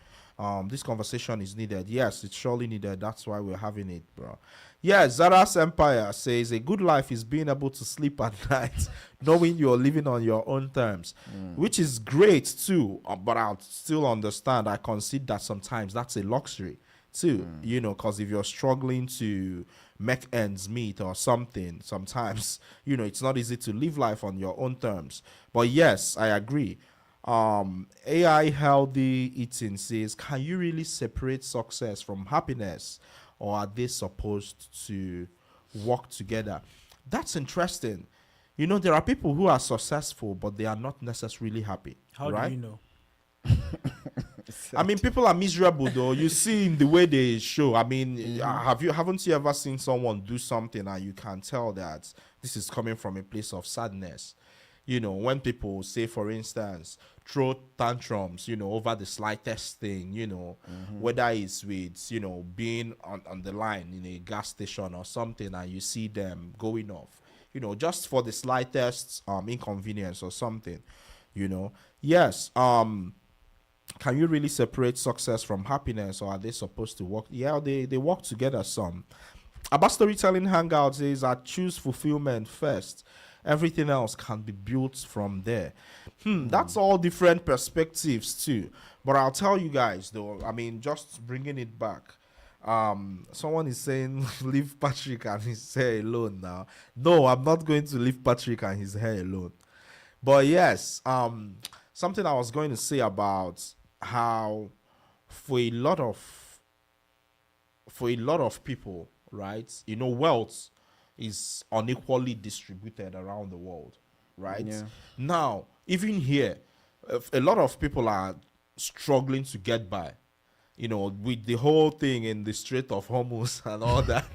Speaker 3: This conversation is needed. Yes, it's surely needed. That's why we're having it, bro. Yes, Zara's Empire says a good life is being able to sleep at night, knowing you're living on your own terms, which is great too. But I'll still understand. I concede that sometimes that's a luxury too, because if you're struggling to make ends meet or something, sometimes, it's not easy to live life on your own terms. But yes, I agree. AI Healthy Eating says, can you really separate success from happiness, or are they supposed to work together? That's interesting. There are people who are successful, but they are not necessarily happy.
Speaker 5: How
Speaker 3: right?
Speaker 5: do you know?
Speaker 3: People are miserable though. You see in the way they show. Haven't you ever seen someone do something and you can tell that this is coming from a place of sadness? When people say, for instance, throw tantrums, over the slightest thing, whether it's with, being on the line in a gas station or something, and you see them going off, just for the slightest inconvenience or something, Yes. Can you really separate success from happiness, or are they supposed to work? Yeah, they work together some. About Storytelling Hangout says, I choose fulfillment first. Everything else can be built from there. That's all different perspectives too. But I'll tell you guys though, just bringing it back. Someone is saying, leave Patrick and his hair alone now. No, I'm not going to leave Patrick and his hair alone. But yes, something I was going to say about how for a lot of people, right, wealth is unequally distributed around the world, right? Yeah. Now, even here, a lot of people are struggling to get by, with the whole thing in the Strait of Hormuz and all that.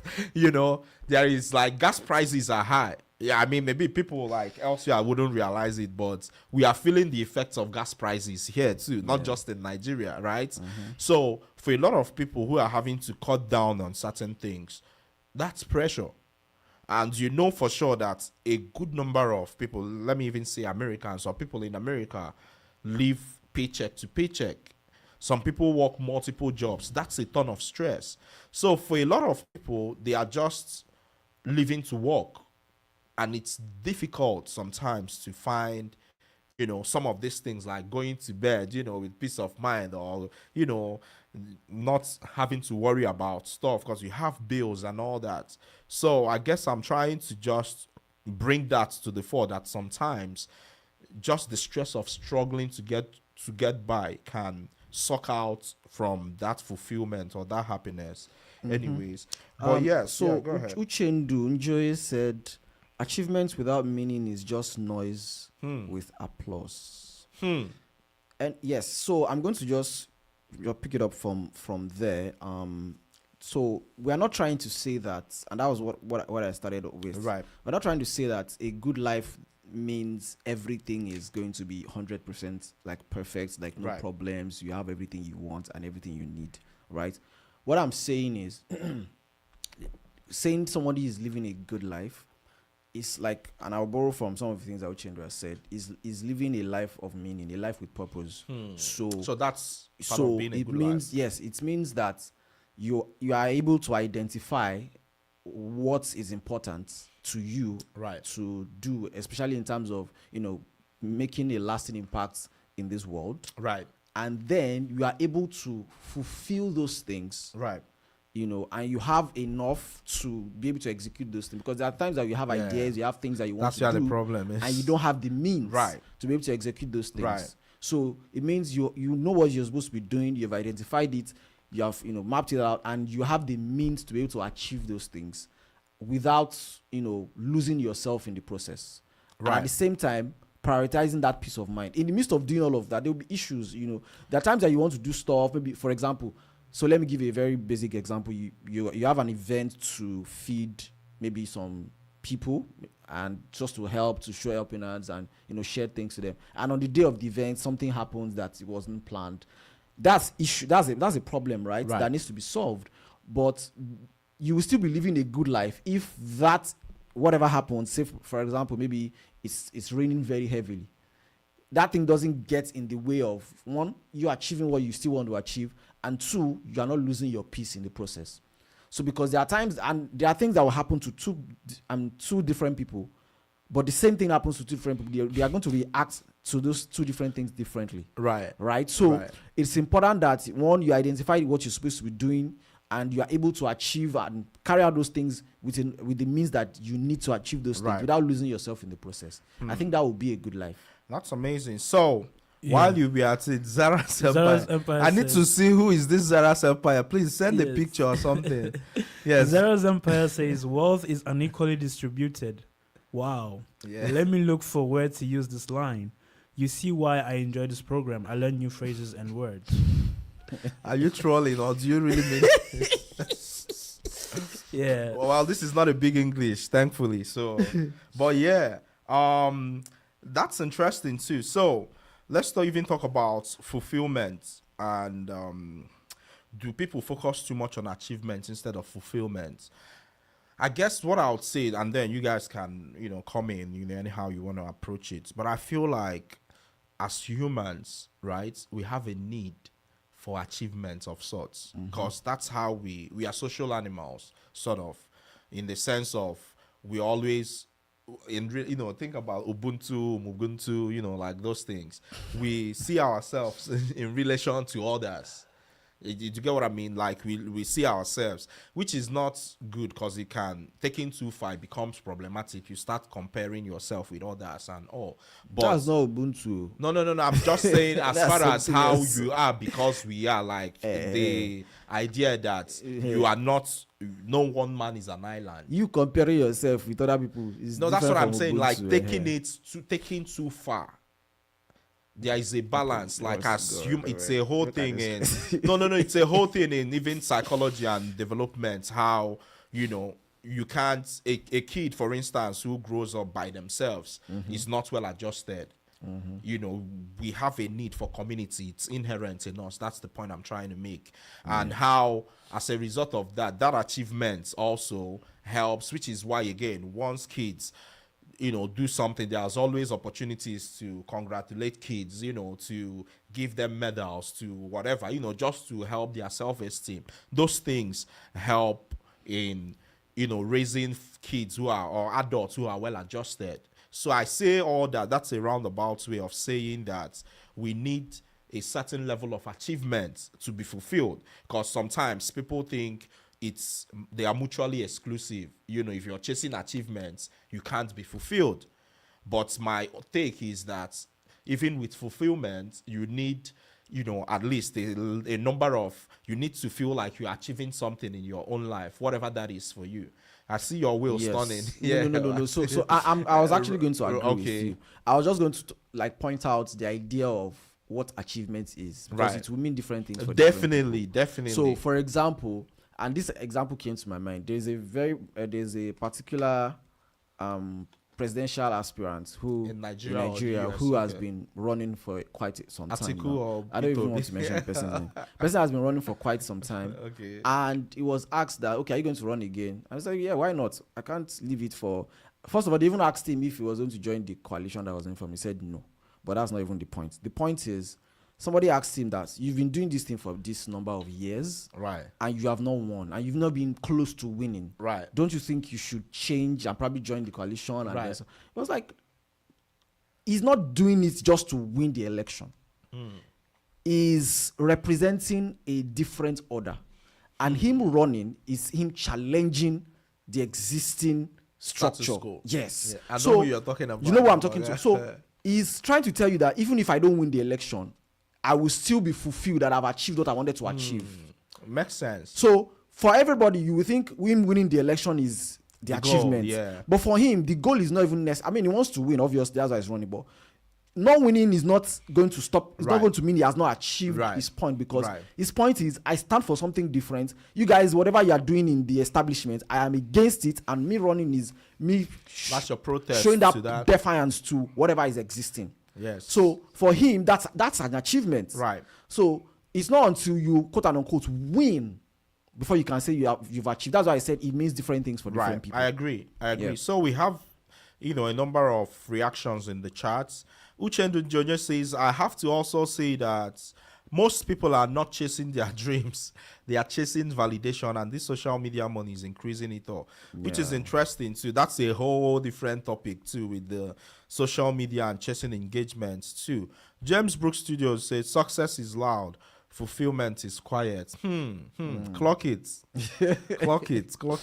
Speaker 3: There is gas prices are high. Yeah, maybe people like elsewhere wouldn't realize it, but we are feeling the effects of gas prices here too, not just in Nigeria, right? So for a lot of people who are having to cut down on certain things, that's pressure. And you know for sure that a good number of people, let me even say Americans or people in America, live paycheck to paycheck. Some people work multiple jobs. That's a ton of stress. So for a lot of people, they are just living to work. And it's difficult sometimes to find, some of these things like going to bed, with peace of mind, or, not having to worry about stuff because you have bills and all that. So I guess I'm trying to just bring that to the fore, that sometimes just the stress of struggling to get by can suck out from that fulfillment or that happiness. Anyways, but go ahead.
Speaker 4: Uchendu Njoye said, achievements without meaning is just noise with applause. And yes, so I'm going to just pick it up from there. So we are not trying to say that, and that was what I started with.
Speaker 3: Right.
Speaker 4: We're not trying to say that a good life means everything is going to be 100% like perfect, like no problems. You have everything you want and everything you need, right? What I'm saying is, saying somebody is living a good life is like, and I'll borrow from some of the things that Uchendu said, is living a life of meaning, a life with purpose. So
Speaker 3: that's part of being a good life.
Speaker 4: Yes, it means that you are able to identify what is important to you to do, especially in terms of making a lasting impact in this world, and then you are able to fulfill those things, and you have enough to be able to execute those things, because there are times that you have ideas, you have things that you want to do,
Speaker 3: the problem is.
Speaker 4: and you don't have the means to be able to execute those things. So it means you know what you're supposed to be doing, you've identified it, you have mapped it out, and you have the means to be able to achieve those things without losing yourself in the process. And at the same time, prioritizing that peace of mind. In the midst of doing all of that, there will be issues. There are times that you want to do stuff, maybe, for example, so let me give you a very basic example. You have an event to feed maybe some people and just to help, to show helping hands and share things to them. And on the day of the event, something happens that it wasn't planned. That's issue. That's a problem, right? That needs to be solved. But you will still be living a good life if that whatever happens, say for example, maybe it's raining very heavily. That thing doesn't get in the way of, one, you achieving what you still want to achieve, and two, you are not losing your peace in the process. So because there are times, and there are things that will happen to two different people, but the same thing happens to two different people. They are going to react to those two different things differently. Right. So it's important that, one, you identify what you're supposed to be doing, and you are able to achieve and carry out those things with the means that you need to achieve those things without losing yourself in the process. I think that would be a good life.
Speaker 3: That's amazing. So while you be at it, Zara's Empire, I need to see who is this Zara's Empire. Please send a picture or something. Yes.
Speaker 5: Zara's Empire says wealth is unequally distributed. Wow. Yeah. Let me look for where to use this line. You see why I enjoy this program. I learn new phrases and words.
Speaker 3: Are you trolling or do you really mean
Speaker 5: Yeah.
Speaker 3: Well, this is not a big English, thankfully. So, but that's interesting too. So let's not even talk about fulfillment and do people focus too much on achievements instead of fulfillment? I guess what I would say, and then you guys can, come in, anyhow you want to approach it. But I feel like as humans, right, we have a need for achievements of sorts, because that's how we are social animals, sort of, in the sense of we always, think about Ubuntu, like those things. We see ourselves in relation to others. You get what I mean? Like we see ourselves, which is not good, because it can, taking too far, it becomes problematic. You start comparing yourself with others and all. But
Speaker 4: that's not Ubuntu.
Speaker 3: No. I'm just saying as far as how you are, because we are like the idea that you are not. No one man is an island.
Speaker 4: You comparing yourself with other people is
Speaker 3: that's what I'm saying.
Speaker 4: Ubuntu,
Speaker 3: like taking too far. There is a balance, like as it's a whole thing in it's a whole thing in even psychology and development. How you can't a kid, for instance, who grows up by themselves is not well adjusted. You know, we have a need for community. It's inherent in us. That's the point I'm trying to make. And how, as a result of that, that achievement also helps, which is why, again, once kids, you know, do something, there's always opportunities to congratulate kids, you know, to give them medals, to whatever, you know, just to help their self-esteem. Those things help in, you know, raising kids who are, or adults who are well adjusted. So I say all that. That's a roundabout way of saying that we need a certain level of achievement to be fulfilled, because sometimes people think they are mutually exclusive. You know, if you're chasing achievements, you can't be fulfilled. But my take is that even with fulfillment, you need, you know, at least a number of, you need to feel like you're achieving something in your own life, whatever that is for you. I see your wheels turning.
Speaker 4: No. So I was actually going to agree with you. I was just going to like point out the idea of what achievement is, because it will mean different things for
Speaker 3: definitely.
Speaker 4: So, for example, and this example came to my mind. There's a particular presidential aspirant who
Speaker 3: in Nigeria
Speaker 4: who has been running for quite some time now. I don't even
Speaker 3: Ito.
Speaker 4: want to mention the person's name. Person has been running for quite some time.
Speaker 3: Okay.
Speaker 4: And he was asked that, okay, are you going to run again? I was like, yeah, why not? I can't leave it for. First of all, they even asked him if he was going to join the coalition that was in from. He said no. But that's not even the point. The point is, somebody asked him that you've been doing this thing for this number of years,
Speaker 3: Right.
Speaker 4: and you have not won, and you've not been close to winning.
Speaker 3: Right.
Speaker 4: Don't you think you should change and probably join the coalition? And
Speaker 3: Right.
Speaker 4: it was like, he's not doing it just to win the election. He's representing a different order, and him running is him challenging the existing
Speaker 3: Status
Speaker 4: structure.
Speaker 3: quo.
Speaker 4: Yes.
Speaker 3: Yeah, I know who you're talking about.
Speaker 4: You know what I'm talking to. So he's trying to tell you that even if I don't win the election, I will still be fulfilled, that I've achieved what I wanted to achieve.
Speaker 3: Makes sense.
Speaker 4: So for everybody, you will think him winning the election is the
Speaker 3: The goal,
Speaker 4: achievement.
Speaker 3: yeah.
Speaker 4: But for him, the goal is not even necessary. I mean, he wants to win, obviously, that's why he's running. But not winning is not going to stop. It's not
Speaker 3: Right.
Speaker 4: going to mean he has not achieved
Speaker 3: Right.
Speaker 4: his point, because
Speaker 3: Right.
Speaker 4: his point is, I stand for something different. You guys, whatever you are doing in the establishment, I am against it, and me running is me
Speaker 3: That's your protest
Speaker 4: showing
Speaker 3: to that.
Speaker 4: defiance to whatever is existing.
Speaker 3: Yes.
Speaker 4: So for him, that's an achievement.
Speaker 3: Right.
Speaker 4: So it's not until you quote unquote win before you can say you've achieved. That's why I said it means different things for different
Speaker 3: Right.
Speaker 4: people.
Speaker 3: I agree.
Speaker 4: Yeah.
Speaker 3: So we have, you know, a number of reactions in the charts. Uchendu Jojo says, I have to also say that most people are not chasing their dreams. They are chasing validation, and this social media money is increasing it all, which is interesting too. That's a whole different topic too, with the social media and chasing engagements too. James Brooks Studios says, success is loud, fulfillment is quiet. Clock it. Clock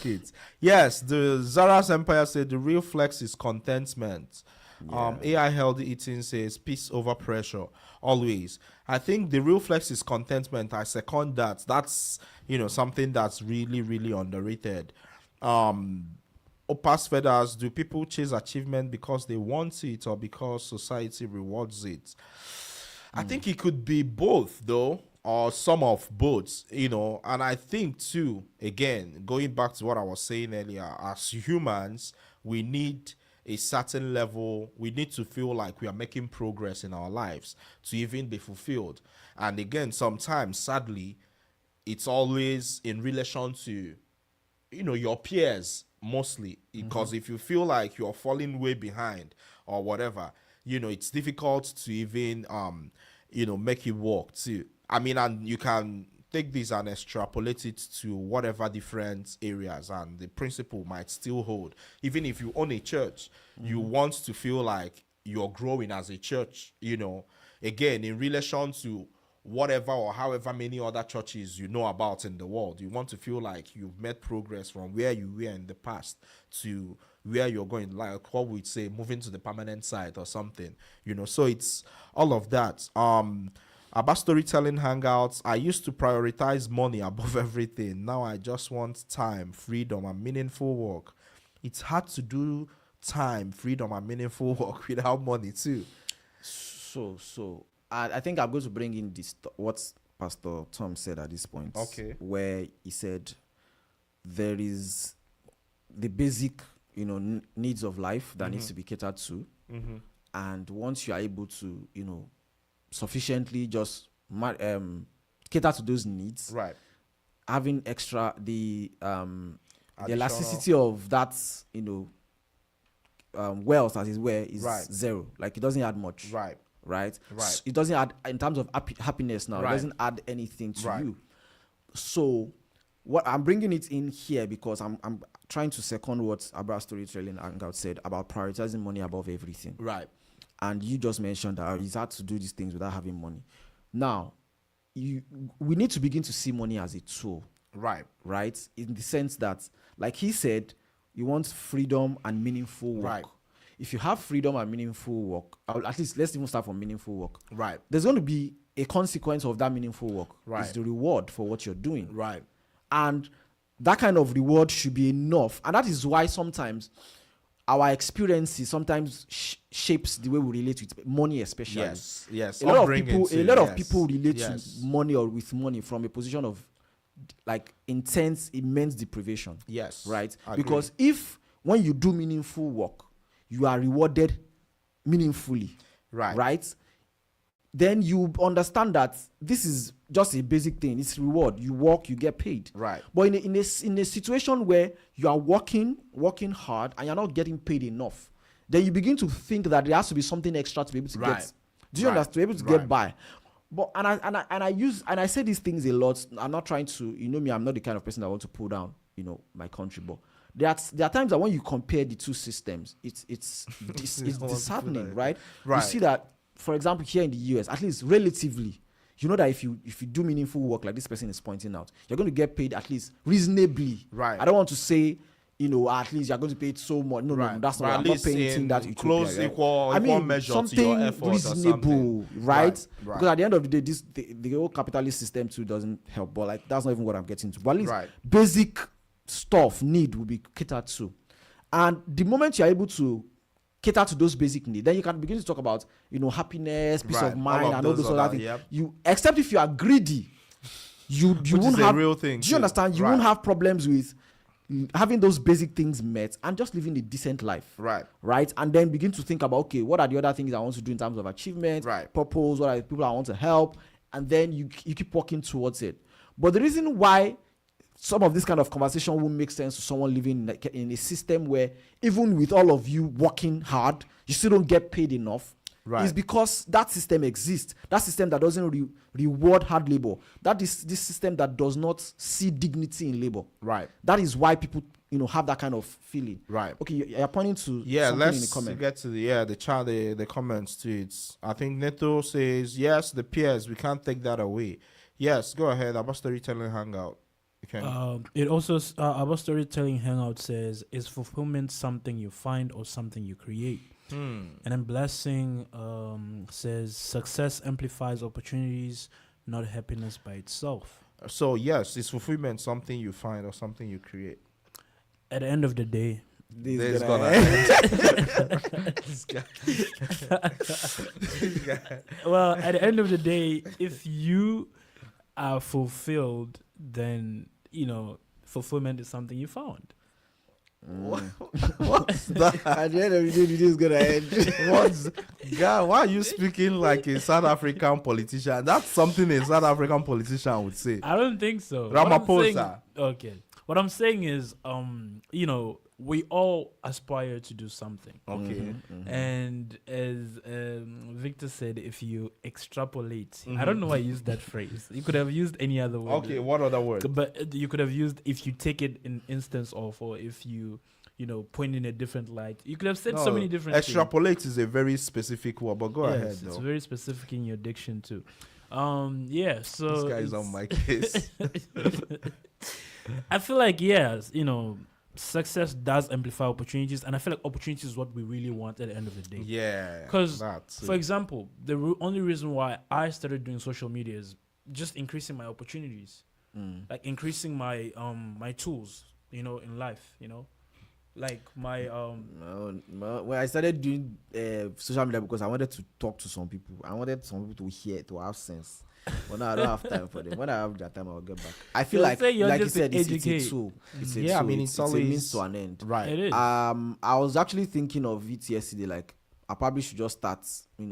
Speaker 3: it. Yes, the Zara's Empire said the real flex is contentment. AI Healthy Eating says peace over pressure. Always. I think the real flex is contentment. I second that. That's, you know, something that's really, really underrated. Opas Feathers, do people chase achievement because they want it or because society rewards it? I think it could be both, though, or some of both, you know. And I think, too, again, going back to what I was saying earlier, as humans, we need a certain level, we need to feel like we are making progress in our lives to even be fulfilled. And again, sometimes, sadly, it's always in relation to, you know, your peers mostly, because if you feel like you're falling way behind or whatever, you know, it's difficult to even you know, make it work too. I mean, and you can take this and extrapolate it to whatever different areas, and the principle might still hold. Even if you own a church, you want to feel like you're growing as a church, you know, again, in relation to whatever or however many other churches you know about in the world. You want to feel like you've made progress from where you were in the past to where you're going, like what we'd say, moving to the permanent site or something, you know. So it's all of that. About storytelling hangouts, I used to prioritize money above everything. Now I just want time, freedom, and meaningful work. It's hard to do time, freedom, and meaningful work without money too.
Speaker 4: So I think I'm going to bring in this what Pastor Tom said at this point.
Speaker 3: Okay.
Speaker 4: Where he said there is the basic, you know, needs of life that needs to be catered to, and once you are able to, sufficiently just cater to those needs,
Speaker 3: Right.
Speaker 4: having extra the
Speaker 3: Additional-
Speaker 4: elasticity of that, wealth, as it were, is
Speaker 3: Right.
Speaker 4: zero. Like it doesn't add much.
Speaker 3: Right.
Speaker 4: Right.
Speaker 3: Right.
Speaker 4: It doesn't add in terms of happiness now.
Speaker 3: Right.
Speaker 4: It doesn't add anything to
Speaker 3: Right.
Speaker 4: you. So what I'm bringing it in here because I'm trying to second what Abra Storytelling Hangout said about prioritizing money above everything.
Speaker 3: Right.
Speaker 4: And you just mentioned that it's hard to do these things without having money. Now, we need to begin to see money as a tool,
Speaker 3: Right.
Speaker 4: right? In the sense that, like he said, you want freedom and meaningful work.
Speaker 3: Right.
Speaker 4: If you have freedom and meaningful work, or at least let's even start from meaningful work.
Speaker 3: Right.
Speaker 4: There's going to be a consequence of that meaningful work.
Speaker 3: Right.
Speaker 4: It's the reward for what you're doing.
Speaker 3: Right.
Speaker 4: And that kind of reward should be enough. And that is why sometimes our experiences sometimes shapes the way we relate with money, especially.
Speaker 3: Yes. Yes.
Speaker 4: A lot of
Speaker 3: Upbringing
Speaker 4: people,
Speaker 3: too,
Speaker 4: a lot of
Speaker 3: yes.
Speaker 4: people relate
Speaker 3: Yes.
Speaker 4: to money or with money from a position of like intense, immense deprivation.
Speaker 3: Yes.
Speaker 4: Right?
Speaker 3: Agree.
Speaker 4: Because if when you do meaningful work, you are rewarded meaningfully. Right? Then you understand that this is just a basic thing. It's reward. You work, you get paid.
Speaker 3: Right.
Speaker 4: But in a situation where you are working hard and you're not getting paid enough, then you begin to think that there has to be something extra to be able to
Speaker 3: Right.
Speaker 4: get. Do you
Speaker 3: Right.
Speaker 4: understand? To be able to
Speaker 3: Right.
Speaker 4: get by. But I say these things a lot. I'm not trying to, me, I'm not the kind of person that want to pull down, my country. But there are times that when you compare the two systems, it's disheartening, right?
Speaker 3: Right.
Speaker 4: You see that, for example, here in the US, at least relatively, you know that if you do meaningful work like this person is pointing out, you're going to get paid at least reasonably.
Speaker 3: Right.
Speaker 4: I don't want to say, at least you're going to pay it so much. No,
Speaker 3: Right.
Speaker 4: that's
Speaker 3: But
Speaker 4: not.
Speaker 3: at
Speaker 4: I'm not
Speaker 3: least
Speaker 4: paying
Speaker 3: in
Speaker 4: anything that you
Speaker 3: close equal measure to
Speaker 4: something
Speaker 3: your effort or
Speaker 4: reasonable,
Speaker 3: something.
Speaker 4: right?
Speaker 3: Right.
Speaker 4: Because at the end of the day, the whole capitalist system too doesn't help. But like that's not even what I'm getting to. But at least
Speaker 3: Right.
Speaker 4: basic stuff need will be catered to, and the moment you're able to cater to those basic needs, then you can begin to talk about happiness, peace
Speaker 3: Right.
Speaker 4: of mind,
Speaker 3: All of
Speaker 4: and all
Speaker 3: those
Speaker 4: those other
Speaker 3: other-
Speaker 4: things.
Speaker 3: yep.
Speaker 4: You except if you are greedy, you
Speaker 3: Which
Speaker 4: won't
Speaker 3: is a
Speaker 4: have
Speaker 3: real thing
Speaker 4: Do you
Speaker 3: too.
Speaker 4: understand? You
Speaker 3: Right.
Speaker 4: won't have problems with having those basic things met and just living a decent life. Right. And then begin to think about, okay, what are the other things I want to do in terms of achievement,
Speaker 3: Right.
Speaker 4: purpose, what are the people I want to help, and then you keep working towards it. But the reason why some of this kind of conversation won't make sense to someone living in a system where even with all of you working hard, you still don't get paid enough.
Speaker 3: Right.
Speaker 4: Is because that system exists. That system that doesn't reward hard labor. That is this system that does not see dignity in labor.
Speaker 3: Right.
Speaker 4: That is why people, have that kind of feeling.
Speaker 3: Right.
Speaker 4: Okay, you're pointing to something in the
Speaker 3: let's
Speaker 4: comment.
Speaker 3: get to the chat, the comments too. It's, I think Neto says yes, the peers, we can't take that away. Yes, go ahead. About storytelling hangout. You can.
Speaker 5: It also our storytelling hangout says, is fulfillment something you find or something you create? And then Blessing says, success amplifies opportunities, not happiness by itself.
Speaker 3: So yes, is fulfillment something you find or something you create?
Speaker 5: At the end of the day,
Speaker 4: This
Speaker 3: This
Speaker 4: gonna
Speaker 3: gonna
Speaker 4: end.
Speaker 5: well, at the end of the day, if you are fulfilled, then fulfillment is something you found.
Speaker 3: What's that?
Speaker 4: At the end of the day, this is gonna end.
Speaker 3: What's God? Why are you speaking like a South African politician? That's something a South African politician would say.
Speaker 5: I don't think so. What I'm saying-
Speaker 3: Ramaphosa.
Speaker 5: Okay. What I'm saying is, we all aspire to do something.
Speaker 3: Okay.
Speaker 5: And as Victor said, if you extrapolate, I don't know why I used that phrase. You could have used any other word.
Speaker 3: Okay. What other word?
Speaker 5: But you could have used, if you take it in instance of, or if you, point in a different light. You could have said so many different things.
Speaker 3: Extrapolate is a very specific word, but go ahead
Speaker 5: It's
Speaker 3: though.
Speaker 5: very specific in your diction too. So
Speaker 3: This guy is on my case.
Speaker 5: I feel like success does amplify opportunities, and I feel like opportunities is what we really want at the end of the day.
Speaker 3: Yeah.
Speaker 5: Because,
Speaker 3: that's
Speaker 5: for
Speaker 3: it.
Speaker 5: example, the only reason why I started doing social media is just increasing my opportunities, like increasing my my tools, in life, like my
Speaker 4: When I started doing social media because I wanted to talk to some people. I wanted some people to hear, to have sense. But now I don't have time for them. When I have that time, I'll get back. I feel
Speaker 5: So
Speaker 4: like,
Speaker 5: say you're
Speaker 4: like you
Speaker 5: just
Speaker 4: said, it's
Speaker 5: educate.
Speaker 4: a tool. It's a
Speaker 3: Yeah, I
Speaker 4: tool.
Speaker 3: mean,
Speaker 4: it's
Speaker 3: it's
Speaker 4: a
Speaker 3: always-
Speaker 4: means to an end.
Speaker 3: Right.
Speaker 5: it is.
Speaker 4: I was actually thinking of it yesterday. Like, I probably should just start,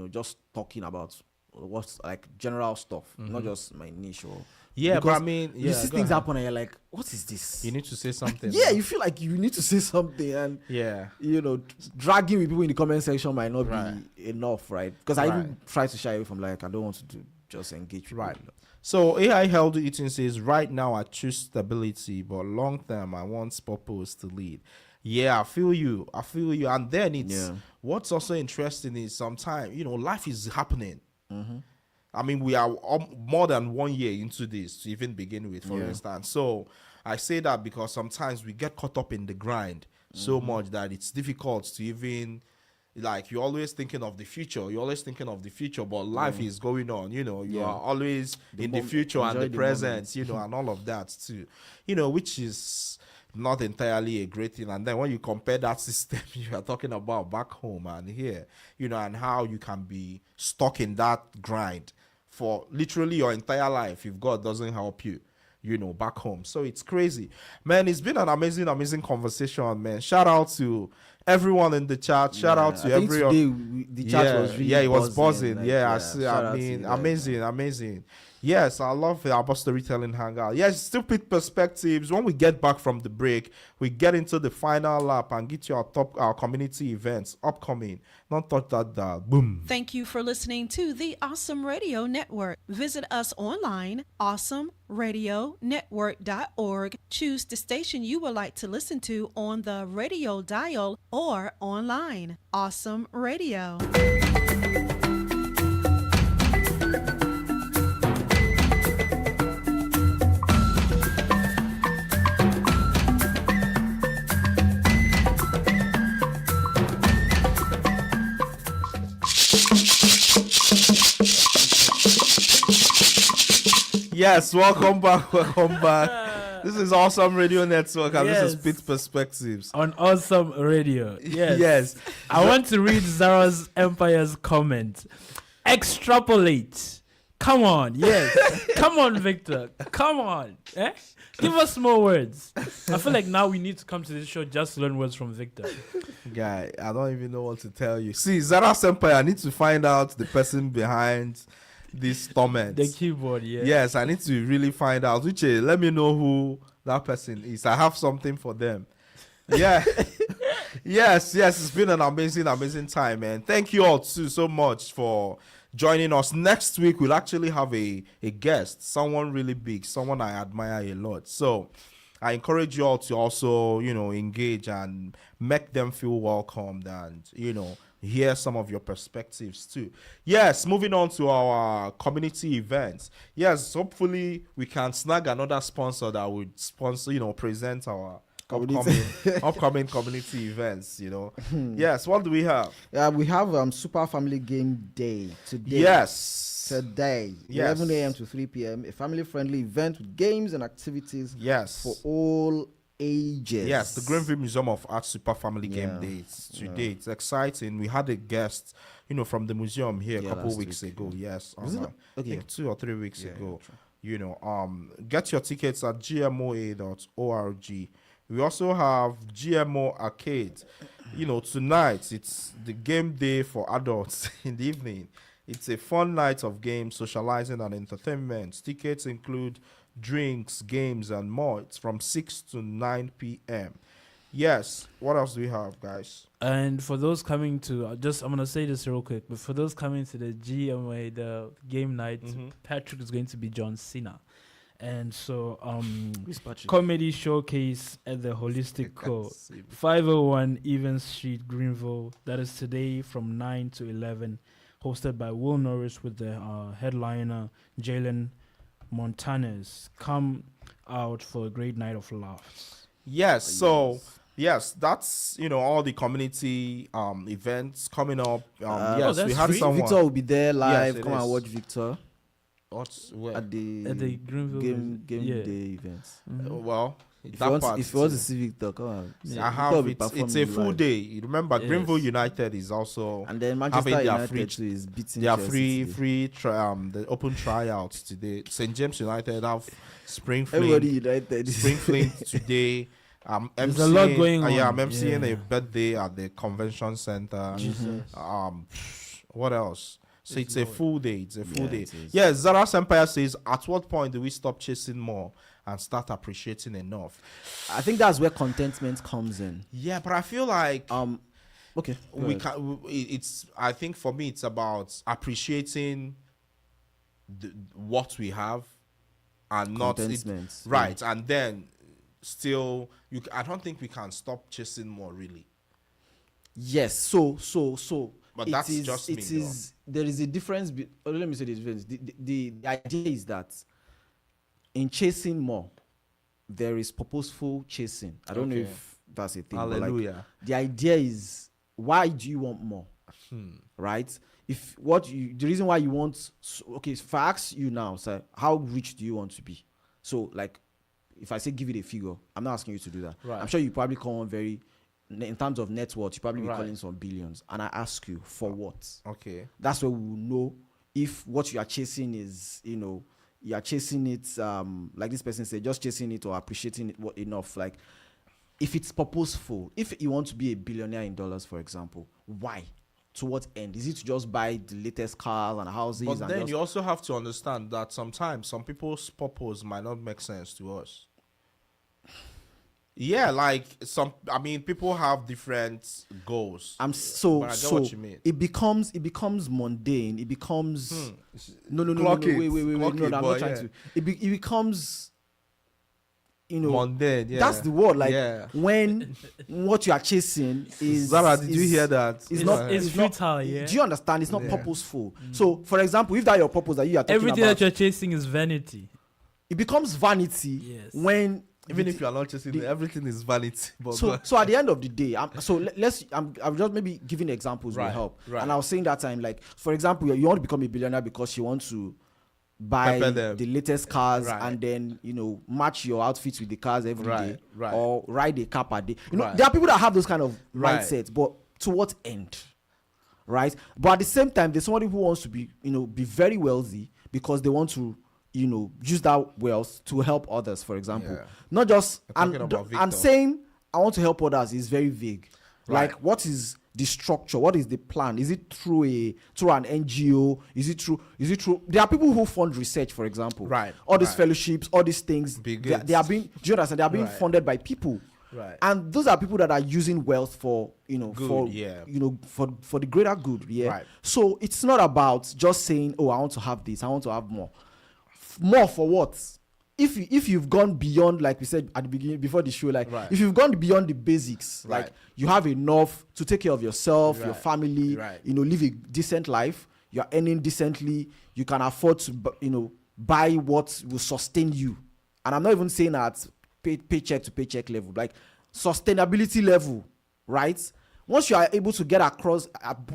Speaker 4: just talking about what's like general stuff, not just my niche or.
Speaker 3: Yeah, but
Speaker 4: Because
Speaker 3: I mean,
Speaker 4: you see
Speaker 3: go
Speaker 4: things
Speaker 3: ahead.
Speaker 4: happen and you're like, what is this?
Speaker 3: You need to say something.
Speaker 4: Yeah, you feel like you need to say something, and
Speaker 3: Yeah.
Speaker 4: dragging with people in the comment section might not
Speaker 3: Right.
Speaker 4: be enough, right? Because I even
Speaker 3: Right.
Speaker 4: try to shy away from like I don't want to just engage people.
Speaker 3: Right. So AI Healthy Eating says, right now I choose stability, but long term I want purpose to lead. Yeah, I feel you. And then what's also interesting is sometimes, life is happening. I mean, we are more than 1 year into this to even begin with, for instance. So I say that because sometimes we get caught up in the grind so much that it's difficult to even, like, you're always thinking of the future. But life is going on, you are always in the future and the present, and all of that too, which is not entirely a great thing. And then when you compare that system you are talking about back home and here, and how you can be stuck in that grind for literally your entire life if God doesn't help you, back home. So it's crazy, man. It's been an amazing conversation, man. Shout out to everyone in the chat. Shout out to everyone.
Speaker 4: Today, the chat was really
Speaker 3: it was buzzing.
Speaker 4: like,
Speaker 3: I see.
Speaker 4: shout
Speaker 3: I
Speaker 4: out to
Speaker 3: mean,
Speaker 4: you guys,
Speaker 3: amazing. Yes, I love our storytelling hangout. Yes, stupid perspectives. When we get back from the break, we get into the final lap and get you our community events upcoming. Don't touch that dial. Boom.
Speaker 1: Thank you for listening to the Awesome Radio Network. Visit us online, awesomeradionetwork.org. Choose the station you would like to listen to on the radio dial or online. Awesome Radio.
Speaker 3: Yes, welcome back. This is Awesome Radio Network, and this is
Speaker 5: Yes.
Speaker 3: Pitt Perspectives.
Speaker 5: On Awesome Radio. Yes.
Speaker 3: Yes.
Speaker 5: I want to read Zara's Empire's comment. Extrapolate. Come on. Yes. Come on, Victor. Come on. Eh? Give us more words. I feel like now we need to come to this show just to learn words from Victor.
Speaker 3: Guy, I don't even know what to tell you. See, Zara Senpai, I need to find out the person behind this comment.
Speaker 5: The keyboard, yeah.
Speaker 3: Yes, I need to really find out. Uche, let me know who that person is. I have something for them. Yeah. yes, it's been an amazing time, man. Thank you all too so much for joining us. Next week, we'll actually have a guest, someone really big, someone I admire a lot. So I encourage you all to also, engage and make them feel welcomed and, hear some of your perspectives too. Yes, moving on to our community events. Yes, hopefully we can snag another sponsor that would sponsor, present our upcoming community events, Yes, what do we have?
Speaker 4: we have Super Family Game Day today. Today,
Speaker 3: Yes.
Speaker 4: 11 a.m. to 3 p.m. A family-friendly event with games and activities
Speaker 3: Yes.
Speaker 4: for all ages.
Speaker 3: Yes, the Greenville Museum of Art Super Family Game
Speaker 4: Yeah.
Speaker 3: Days today. It's exciting. We had a guest, from the museum here a couple
Speaker 4: last
Speaker 3: weeks
Speaker 4: week.
Speaker 3: ago. Yes,
Speaker 4: Was it?
Speaker 3: I
Speaker 4: Okay.
Speaker 3: think 2 or 3 weeks ago. Get your tickets at gmoa.org. We also have GMO Arcade. Tonight it's the game day for adults in the evening. It's a fun night of games, socializing, and entertainment. Tickets include drinks, games, and more. It's from 6 to 9 p.m. Yes. What else do we have, guys?
Speaker 5: And for those coming to, I'm going to say this real quick, but for those coming to the GMA, the game night, Patrick is going to be John Cena. And so, comedy showcase at the Holistic Co. 501 Evans Street, Greenville. That is today from 9 to 11, hosted by Will Norris with the headliner Jalen Montanez. Come out for a great night of laughs.
Speaker 3: Yes. So, yes, that's, all the community events coming up. Yes,
Speaker 5: that's
Speaker 3: we had
Speaker 5: free?
Speaker 3: someone.
Speaker 4: Victor will be there live.
Speaker 3: Yes, it
Speaker 4: Come and
Speaker 3: is.
Speaker 4: watch Victor
Speaker 3: Where?
Speaker 4: at the
Speaker 5: Greenville
Speaker 4: game
Speaker 5: yeah.
Speaker 4: day events.
Speaker 3: Well,
Speaker 4: If
Speaker 3: that
Speaker 4: you, want,
Speaker 3: part
Speaker 4: if you want to
Speaker 3: too.
Speaker 4: see Victor, come on.
Speaker 3: I
Speaker 4: Victor
Speaker 3: have
Speaker 4: will be
Speaker 3: it's a
Speaker 4: performing
Speaker 3: full
Speaker 4: live.
Speaker 3: day. You remember,
Speaker 5: Yes.
Speaker 3: Greenville United is also
Speaker 4: And then Manchester
Speaker 3: having their
Speaker 4: United
Speaker 3: free-
Speaker 4: too is beating
Speaker 3: they are
Speaker 4: Chelsea
Speaker 3: free
Speaker 4: today.
Speaker 3: the open tryouts today. St. James United have Spring
Speaker 4: Everybody
Speaker 3: Fling
Speaker 4: United.
Speaker 3: Spring Fling today. I'm
Speaker 5: There's a lot
Speaker 3: emceeing-
Speaker 5: going on.
Speaker 3: Yeah, I'm emceeing
Speaker 5: Yeah.
Speaker 3: a birthday at the convention center. What else? So it's a full day. It's a full
Speaker 4: Yeah,
Speaker 3: day.
Speaker 4: it is.
Speaker 3: Yeah, Zara's Empire says, at what point do we stop chasing more and start appreciating enough?
Speaker 4: I think that's where contentment comes in.
Speaker 3: Yeah, but I feel like
Speaker 4: Okay. go
Speaker 3: we
Speaker 4: ahead.
Speaker 3: can. It's. I think for me, it's about appreciating what we have, and not
Speaker 4: Contentment,
Speaker 3: right. And then still, I don't think we can stop chasing more. Really.
Speaker 4: Yes. So.
Speaker 3: But
Speaker 4: it
Speaker 3: that's
Speaker 4: is-
Speaker 3: just
Speaker 4: it
Speaker 3: me,
Speaker 4: is. There is a difference. Let me say the difference. The idea is that in chasing more, there is purposeful chasing. I don't know
Speaker 3: Okay.
Speaker 4: if that's a thing. but like,
Speaker 3: Hallelujah.
Speaker 4: the idea is, why do you want more? Right? If the reason why you want, okay, if I ask you now, sir, how rich do you want to be? So, like, if I say give it a figure, I'm not asking you to do that.
Speaker 3: Right.
Speaker 4: I'm sure you probably come on in terms of net worth, you probably be
Speaker 3: Right.
Speaker 4: calling some billions. And I ask you, for what?
Speaker 3: Okay.
Speaker 4: That's where we will know if what you are chasing is, you are chasing it, like this person said, just chasing it or appreciating it enough. Like, if it's purposeful, if you want to be a billionaire in dollars, for example, why? To what end? Is it to just buy the latest cars and houses?
Speaker 3: But
Speaker 4: and
Speaker 3: then
Speaker 4: just,
Speaker 3: you also have to understand that sometimes some people's purpose might not make sense to us. Yeah, like people have different goals.
Speaker 4: I'm so
Speaker 3: But I get
Speaker 4: so
Speaker 3: what you mean.
Speaker 4: it becomes mundane. It becomes no,
Speaker 3: Clock it.
Speaker 4: wait.
Speaker 3: Clock
Speaker 4: No,
Speaker 3: it,
Speaker 4: I'm
Speaker 3: boy,
Speaker 4: not trying
Speaker 3: yeah.
Speaker 4: to. It becomes,
Speaker 3: Mundane, yeah.
Speaker 4: that's the word. Like
Speaker 3: Yeah.
Speaker 4: when what you are chasing is
Speaker 3: Zara, did you hear that?
Speaker 4: It's not.
Speaker 5: It's
Speaker 4: It's not.
Speaker 5: futile, yeah.
Speaker 4: Do you understand? It's not purposeful. So, for example, if that your purpose that you are talking
Speaker 5: Everything
Speaker 4: about,
Speaker 5: that you're chasing is vanity.
Speaker 4: it becomes vanity
Speaker 5: Yes.
Speaker 4: when
Speaker 3: Even if you are not chasing everything is vanity. But
Speaker 4: so at the end of the day, I'm just maybe giving examples will
Speaker 3: Right,
Speaker 4: help.
Speaker 3: right.
Speaker 4: And I was saying that time, like, for example, you want to become a billionaire because you want to buy
Speaker 3: Pepper them.
Speaker 4: the latest cars
Speaker 3: Right.
Speaker 4: and then match your outfits with the cars every day,
Speaker 3: Right, right.
Speaker 4: or ride a car per day.
Speaker 3: Right.
Speaker 4: There are people that have those kind of
Speaker 3: Right.
Speaker 4: mindsets, but to what end? Right? But at the same time, there's somebody who wants to be very wealthy because they want to use that wealth to help others, for example.
Speaker 3: Yeah.
Speaker 4: Not just
Speaker 3: We're talking about
Speaker 4: and
Speaker 3: Victor.
Speaker 4: saying I want to help others is very vague.
Speaker 3: Right.
Speaker 4: Like, what is the structure? What is the plan? Is it through an NGO? Is it through there are people who fund research, for example.
Speaker 3: Right,
Speaker 4: All these
Speaker 3: right.
Speaker 4: fellowships, all these things,
Speaker 3: Big
Speaker 4: they
Speaker 3: goods.
Speaker 4: are being, do you understand? They are being
Speaker 3: Right.
Speaker 4: funded by people.
Speaker 3: Right.
Speaker 4: And those are people that are using wealth for
Speaker 3: Good, yeah.
Speaker 4: for the greater good. Yeah.
Speaker 3: Right.
Speaker 4: So it's not about just saying, oh, I want to have this, I want to have more. More for what? If you've gone beyond, like we said at the beginning before the show, like,
Speaker 3: Right.
Speaker 4: if you've gone beyond the basics,
Speaker 3: Right.
Speaker 4: like you have enough to take care of yourself, your
Speaker 3: Right.
Speaker 4: family,
Speaker 3: Right.
Speaker 4: live a decent life, you're earning decently, you can afford to buy what will sustain you. And I'm not even saying at paycheck to paycheck level, like sustainability level, right? Once you are able to get across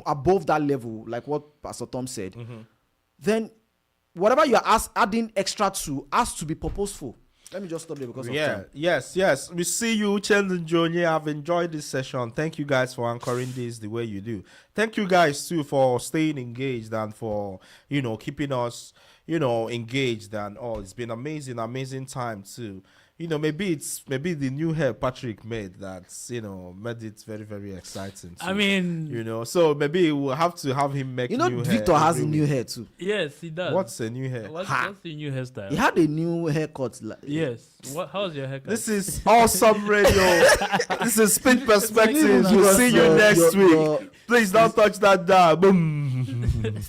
Speaker 4: above that level, like what Pastor Tom said, then whatever you are adding extra to has to be purposeful. Let me just stop there because of time.
Speaker 3: Yes. We see you, Chen and Joni. I've enjoyed this session. Thank you guys for anchoring this the way you do. Thank you guys too for staying engaged and for keeping us engaged and all. It's been amazing time too. Maybe the new hair Patrick made that's made it very, very exciting too.
Speaker 5: I mean,
Speaker 3: so maybe we'll have to have him make new hair.
Speaker 4: Victor has a
Speaker 3: every
Speaker 4: new
Speaker 3: week.
Speaker 4: hair too.
Speaker 5: yes, he does.
Speaker 3: What's a new hair?
Speaker 5: What's the new hairstyle?
Speaker 4: He had a new haircut.
Speaker 5: Yes. How's your haircut?
Speaker 3: This is awesome radio. This is Spin Perspectives. We'll see you
Speaker 4: Your-
Speaker 3: next
Speaker 4: your-
Speaker 3: week.
Speaker 4: your-
Speaker 3: Please don't touch that dial. Boom.